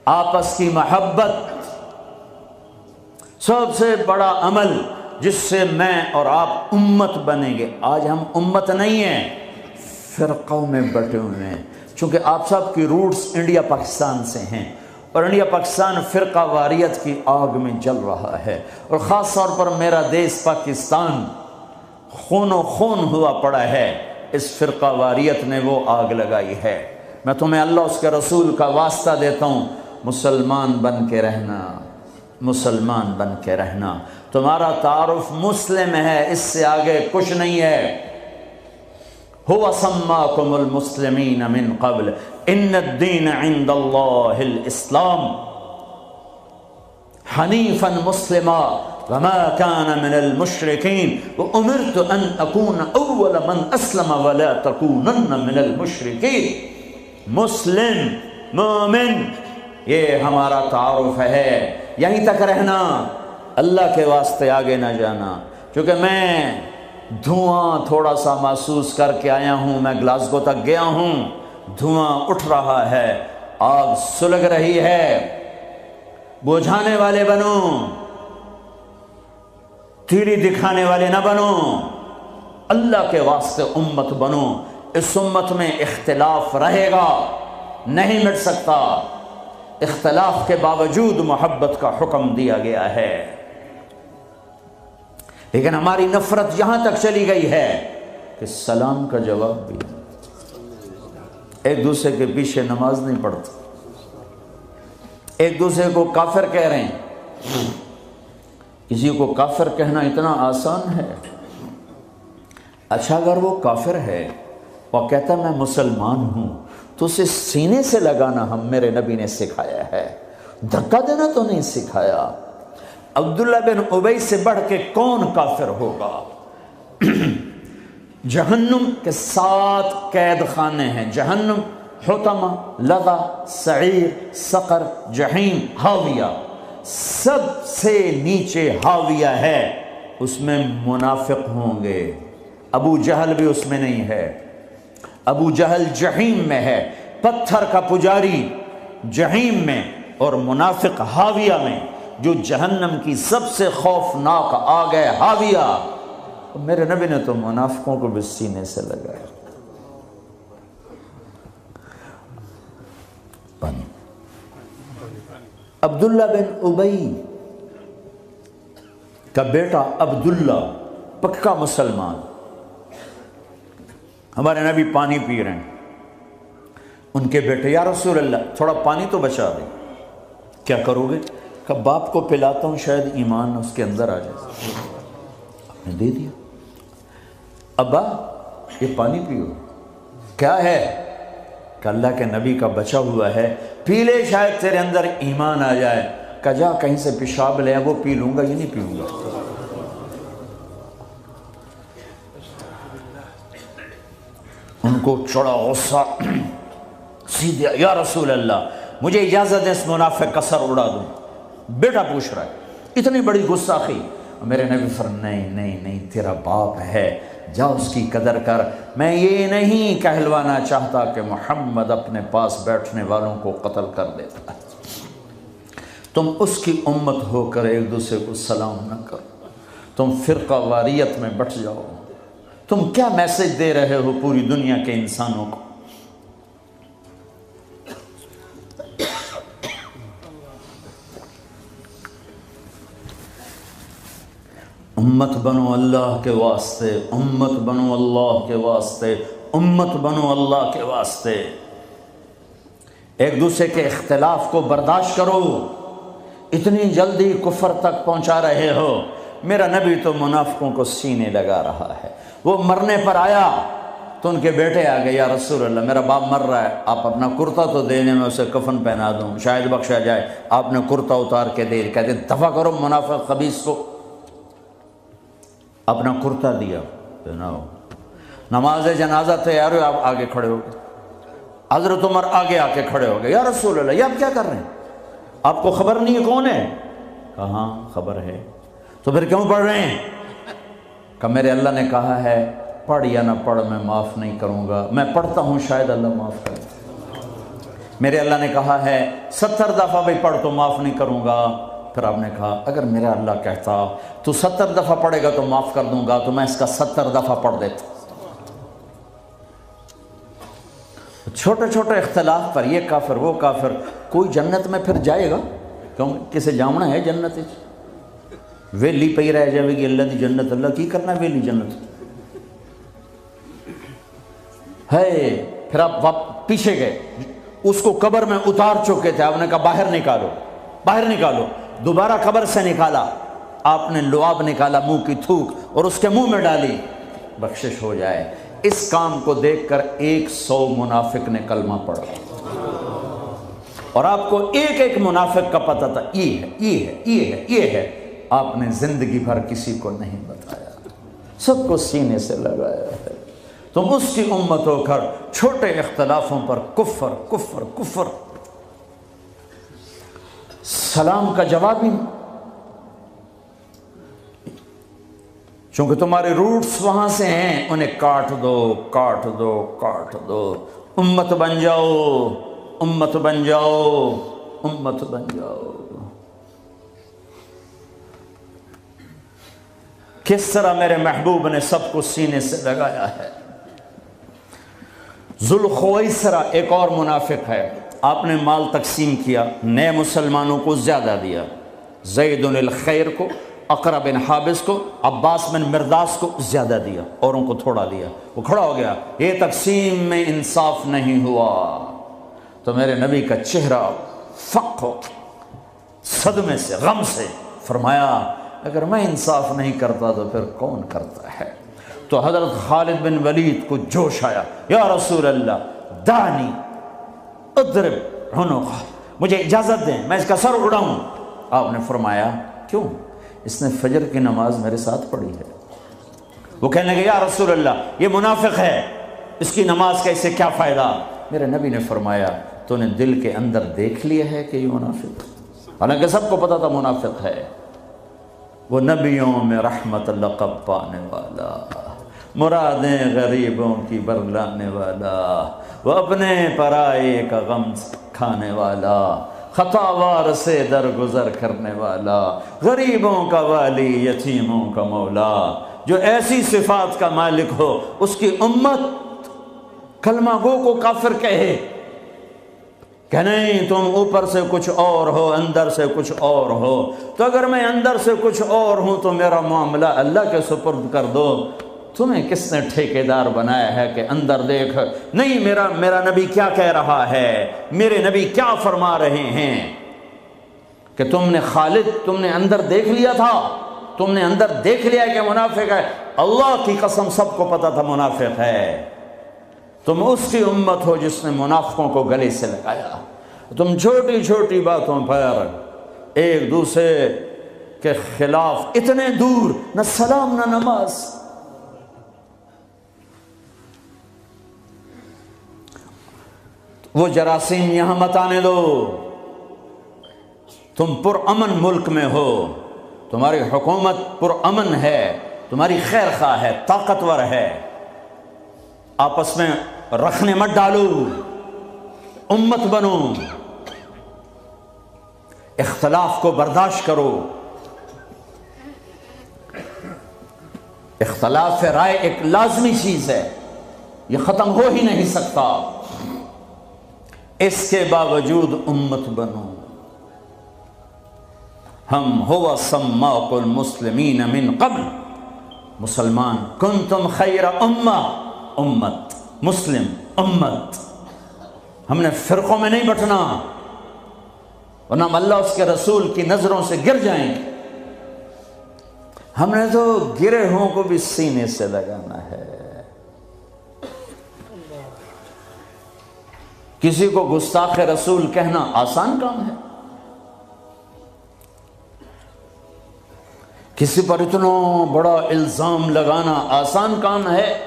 آپس کی محبت سب سے بڑا عمل جس سے میں اور آپ امت بنیں گے۔ آج ہم امت نہیں ہیں، فرقوں میں بٹے ہوئے ہیں، چونکہ آپ سب کی روٹس انڈیا پاکستان سے ہیں، اور انڈیا پاکستان فرقہ واریت کی آگ میں جل رہا ہے، اور خاص طور پر میرا دیس پاکستان خون و خون ہوا پڑا ہے، اس فرقہ واریت نے وہ آگ لگائی ہے۔ میں تمہیں اللہ اس کے رسول کا واسطہ دیتا ہوں، مسلمان بن کے رہنا، مسلمان بن کے رہنا۔ تمہارا تعارف مسلم ہے، اس سے آگے کچھ نہیں ہے۔ هو سماکم المسلمین من قبل ان الدین عند اللہ الاسلام حنیفا مسلما وما كان من المشرکین وامرت ان اکون اول من اسلم ولا تکونن من المشرکین۔ مسلم، مومن، یہ ہمارا تعارف ہے، یہیں تک رہنا، اللہ کے واسطے آگے نہ جانا۔ کیونکہ میں دھواں تھوڑا سا محسوس کر کے آیا ہوں، میں گلاسگو تک گیا ہوں، دھواں اٹھ رہا ہے، آگ سلگ رہی ہے، بجھانے والے بنو، تیری دکھانے والے نہ بنو، اللہ کے واسطے امت بنو۔ اس امت میں اختلاف رہے گا، نہیں مٹ سکتا، اختلاف کے باوجود محبت کا حکم دیا گیا ہے، لیکن ہماری نفرت یہاں تک چلی گئی ہے کہ سلام کا جواب بھی ایک دوسرے کے پیچھے نماز نہیں پڑھتے، ایک دوسرے کو کافر کہہ رہے ہیں. کسی کو کافر کہنا اتنا آسان ہے. اچھا اگر وہ کافر ہے اور کہتا میں مسلمان ہوں تو اسے سینے سے لگانا ہم میرے نبی نے سکھایا ہے، دھکا دینا تو نہیں سکھایا. عبداللہ بن ابی سے بڑھ کے کون کافر ہوگا؟ جہنم کے 7 قید خانے ہیں. جہنم، حطمہ، لظہ، سعیر، سقر، جہیم، ہاویہ. سب سے نیچے ہاویہ ہے، اس میں منافق ہوں گے. ابو جہل بھی اس میں نہیں ہے. ابو جہل جہیم میں ہے، پتھر کا پجاری جہیم میں، اور منافق ہاویہ میں. جو جہنم کی سب سے خوفناک آگ ہے ہاویہ. میرے نبی نے تو منافقوں کو بھی سینے سے لگایا. پانی. عبداللہ بن ابی کا بیٹا عبداللہ پکا مسلمان. ہمارے نبی پانی پی رہے ہیں. ان کے بیٹے یا رسول اللہ تھوڑا پانی تو بچا دیں. کیا کرو گے؟ کہ باپ کو پلاتا ہوں شاید ایمان اس کے اندر آ جائے. آپ نے دے دیا. ابا یہ پانی پیو. کیا ہے؟ کہ اللہ کے نبی کا بچا ہوا ہے، پی لے شاید تیرے اندر ایمان آ جائے. کہ جا کہیں سے پیشاب لے وہ پی لوں گا، یہ نہیں پیوں گا. ان کو چڑا غصہ. سیدھے یا رسول اللہ مجھے اجازت دیں اس منافق کا سر اڑا دوں. بیٹا پوچھ رہا ہے، اتنی بڑی گستاخی. میرے نبی فرمایا نہیں تیرا باپ ہے، جا اس کی قدر کر. میں یہ نہیں کہلوانا چاہتا کہ محمد اپنے پاس بیٹھنے والوں کو قتل کر دیتا ہے. تم اس کی امت ہو کر ایک دوسرے کو سلام نہ کرو. تم فرقہ واریت میں بٹ جاؤ. تم کیا میسج دے رہے ہو پوری دنیا کے انسانوں کو؟ امت بنو اللہ کے واسطے، امت بنو اللہ کے واسطے، امت بنو اللہ کے واسطے. ایک دوسرے کے اختلاف کو برداشت کرو. اتنی جلدی کفر تک پہنچا رہے ہو. میرا نبی تو منافقوں کو سینے لگا رہا ہے. وہ مرنے پر آیا تو ان کے بیٹے آ گئے، یا رسول اللہ میرا باپ مر رہا ہے، آپ اپنا کرتا تو دینے میں اسے کفن پہنا دوں، شاید بخشا جائے. آپ نے کرتا اتار کے دے. کہتے دفع کرو منافق خبیث کو. اپنا کرتا دیا. نماز جنازہ تیار ہو، آپ آگے کھڑے ہو گئے. حضرت عمر آگے آ کے کھڑے ہو گئے. یا رسول اللہ یہ آپ کیا کر رہے ہیں؟ آپ کو خبر نہیں ہے کون ہے؟ کہاں خبر ہے. تو پھر کیوں پڑھ رہے ہیں؟ کہ میرے اللہ نے کہا ہے پڑھ یا نہ پڑھ میں معاف نہیں کروں گا. میں پڑھتا ہوں شاید اللہ معاف کرے. میرے اللہ نے کہا ہے 70 دفعہ بھی پڑھ تو معاف نہیں کروں گا. پھر آپ نے کہا اگر میرا اللہ کہتا تو 70 دفعہ پڑھے گا تو معاف کر دوں گا، تو میں اس کا 70 دفعہ پڑھ دیتا. چھوٹے چھوٹے اختلاف پر یہ کافر وہ کافر. کوئی جنت میں پھر جائے گا؟ کیوں کسے جامنا ہے جنت؟ ویلی پہ ہی رہ جائے گی اللہ دی جنت. اللہ کی کرنا ہے ویلی جنت ہے. پھر آپ پیچھے گئے، اس کو قبر میں اتار چکے تھے. آپ نے کہا باہر نکالو، باہر نکالو. دوبارہ قبر سے نکالا. آپ نے لعاب نکالا، منہ کی تھوک اور اس کے منہ میں ڈالی، بخشش ہو جائے. اس کام کو دیکھ کر 100 منافق نے کلمہ پڑھا. اور آپ کو ایک ایک منافق کا پتہ تھا، یہ ہے یہ ہے یہ ہے یہ ہے. آپ نے زندگی بھر کسی کو نہیں بتایا، سب کو سینے سے لگایا ہے. تم اس کی امت ہو کر چھوٹے اختلافوں پر کفر کفر کفر. سلام کا جواب ہی، چونکہ تمہارے روٹس وہاں سے ہیں، انہیں کاٹ دو کاٹ دو کاٹ دو. امت بن جاؤ امت بن جاؤ امت بن جاؤ. کس طرح میرے محبوب نے سب کو سینے سے لگایا ہے. ذوالخویسرہ ایک اور منافق ہے. آپ نے مال تقسیم کیا، نئے مسلمانوں کو زیادہ دیا. زید الخیر کو، اقرا بن حابس کو، عباس بن مرداس کو زیادہ دیا، اوروں کو تھوڑا دیا. وہ کھڑا ہو گیا، یہ تقسیم میں انصاف نہیں ہوا. تو میرے نبی کا چہرہ فق ہو. صدمے سے، غم سے، فرمایا اگر میں انصاف نہیں کرتا تو پھر کون کرتا ہے؟ تو حضرت خالد بن ولید کو جوش آیا، یا رسول اللہ دانی اضرب عنقہ، مجھے اجازت دیں میں اس کا سر اڑاؤں۔ آپ نے فرمایا کیوں؟ اس نے فجر کی نماز میرے ساتھ پڑھی ہے۔ وہ کہنے لگے یا رسول اللہ یہ منافق ہے، اس کی نماز کا اسے کیا فائدہ؟ میرے نبی نے فرمایا تو نے دل کے اندر دیکھ لیا ہے کہ یہ منافق ہے؟ حالانکہ سب کو پتا تھا منافق ہے۔ وہ نبیوں میں رحمت لقب پانے والا، مرادیں غریبوں کی برلانے والا، وہ اپنے پرائے کا غم کھانے والا، خطاوار سے درگزر کرنے والا، غریبوں کا والی، یتیموں کا مولا، جو ایسی صفات کا مالک ہو اس کی امت کلمہ گو کو کافر کہے کہ نہیں تم اوپر سے کچھ اور ہو اندر سے کچھ اور ہو، تو اگر میں اندر سے کچھ اور ہوں تو میرا معاملہ اللہ کے سپرد کر دو۔ تمہیں کس نے ٹھیکیدار بنایا ہے کہ اندر دیکھ؟ نہیں، میرا نبی کیا کہہ رہا ہے، میرے نبی کیا فرما رہے ہیں کہ تم نے خالد تم نے اندر دیکھ لیا تھا، تم نے اندر دیکھ لیا کہ منافق ہے؟ اللہ کی قسم سب کو پتا تھا منافق ہے۔ تم اس کی امت ہو جس نے منافقوں کو گلے سے لگایا۔ تم چھوٹی چھوٹی باتوں پر ایک دوسرے کے خلاف اتنے دور، نہ سلام نہ نماز۔ وہ جراثیم یہاں مت آنے دو، تم پرامن ملک میں ہو، تمہاری حکومت پرامن ہے، تمہاری خیر خواہ ہے، طاقتور ہے، آپس میں رکھنے مت ڈالو، امت بنو، اختلاف کو برداشت کرو۔ اختلاف رائے ایک لازمی چیز ہے، یہ ختم ہو ہی نہیں سکتا، اس کے باوجود امت بنو۔ ہم ہوا سماق المسلمین من قبل، مسلمان، کنتم خیر امہ، امت، مسلم، امت۔ ہم نے فرقوں میں نہیں بٹنا ورنہ ہم اللہ اس کے رسول کی نظروں سے گر جائیں گے۔ ہم نے تو گرے ہوں کو بھی سینے سے لگانا ہے۔ کسی کو گستاخ رسول کہنا آسان کام ہے، کسی پر اتنا بڑا الزام لگانا آسان کام ہے۔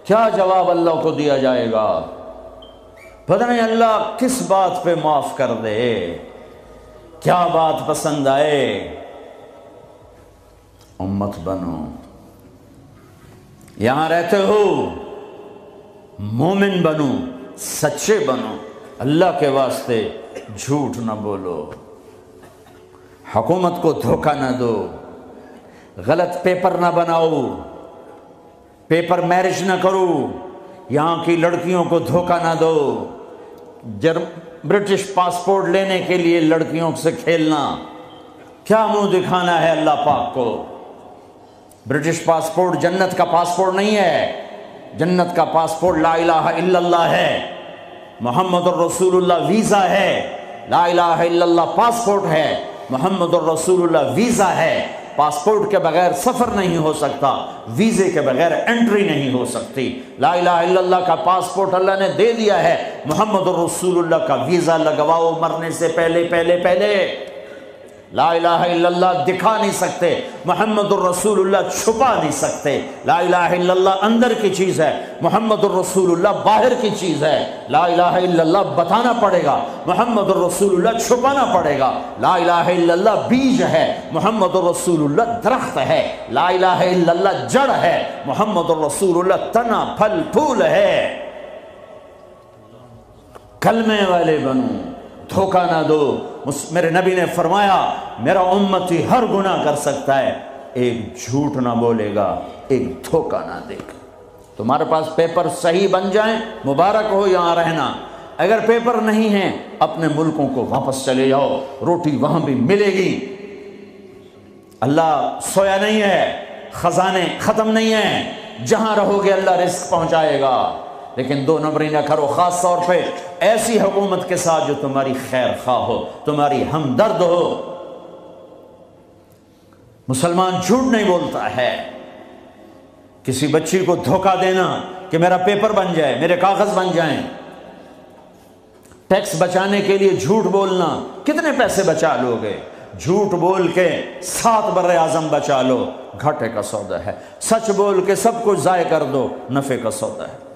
کیا جواب اللہ کو دیا جائے گا؟ پتہ نہیں اللہ کس بات پہ معاف کر دے، کیا بات پسند آئے۔ امت بنو، یہاں رہتے ہو مومن بنو، سچے بنو، اللہ کے واسطے جھوٹ نہ بولو، حکومت کو دھوکہ نہ دو، غلط پیپر نہ بناؤ، پیپر میرج نہ کرو، یہاں کی لڑکیوں کو دھوکہ نہ دو، برٹش پاسپورٹ لینے کے لیے لڑکیوں سے کھیلنا، کیا منہ دکھانا ہے اللہ پاک کو؟ برٹش پاسپورٹ جنت کا پاسپورٹ نہیں ہے، جنت کا پاسپورٹ لا الہ الا اللہ ہے، محمد الرسول اللہ ویزا ہے، لا الہ الا اللہ پاسپورٹ ہے، محمد الرسول اللہ ویزا ہے۔ پاسپورٹ کے بغیر سفر نہیں ہو سکتا، ویزے کے بغیر انٹری نہیں ہو سکتی۔ لا الہ الا اللہ کا پاسپورٹ اللہ نے دے دیا ہے، محمد الرسول اللہ کا ویزا لگواؤ مرنے سے پہلے۔ لا الہ الا اللہ دکھا نہیں سکتے، محمد الرسول اللہ چھپا نہیں سکتے۔ لا الہ الا اللہ اندر کی چیز ہے، محمد الرسول اللہ باہر کی چیز ہے۔ لا الہ الا اللہ بتانا پڑے گا، محمد الرسول اللہ چھپانا پڑے گا۔ لا الہ الا اللہ بیج ہے، محمد الرسول اللہ درخت ہے۔ لا الہ الا اللہ جڑ ہے، محمد الرسول اللہ تنا پھل پھول ہے۔ کلمے والے بنو، دھوکہ نہ دو۔ میرے نبی نے فرمایا میرا امتی ہر گناہ کر سکتا ہے، ایک جھوٹ نہ بولے گا، ایک دھوکہ نہ دے گا۔ تمہارے پاس پیپر صحیح بن جائیں مبارک ہو یہاں رہنا، اگر پیپر نہیں ہیں اپنے ملکوں کو واپس چلے جاؤ، روٹی وہاں بھی ملے گی۔ اللہ سویا نہیں ہے، خزانے ختم نہیں ہیں، جہاں رہو گے اللہ رزق پہنچائے گا۔ لیکن 2 نمبری نہ کرو، خاص طور پہ ایسی حکومت کے ساتھ جو تمہاری خیر خواہ ہو، تمہاری ہمدرد ہو۔ مسلمان جھوٹ نہیں بولتا ہے۔ کسی بچی کو دھوکہ دینا کہ میرا پیپر بن جائے، میرے کاغذ بن جائیں، ٹیکس بچانے کے لیے جھوٹ بولنا، کتنے پیسے بچا لو گے؟ جھوٹ بول کے 7 بر اعظم بچا لو، گھاٹے کا سودا ہے۔ سچ بول کے سب کچھ ضائع کر دو، نفع کا سودا ہے۔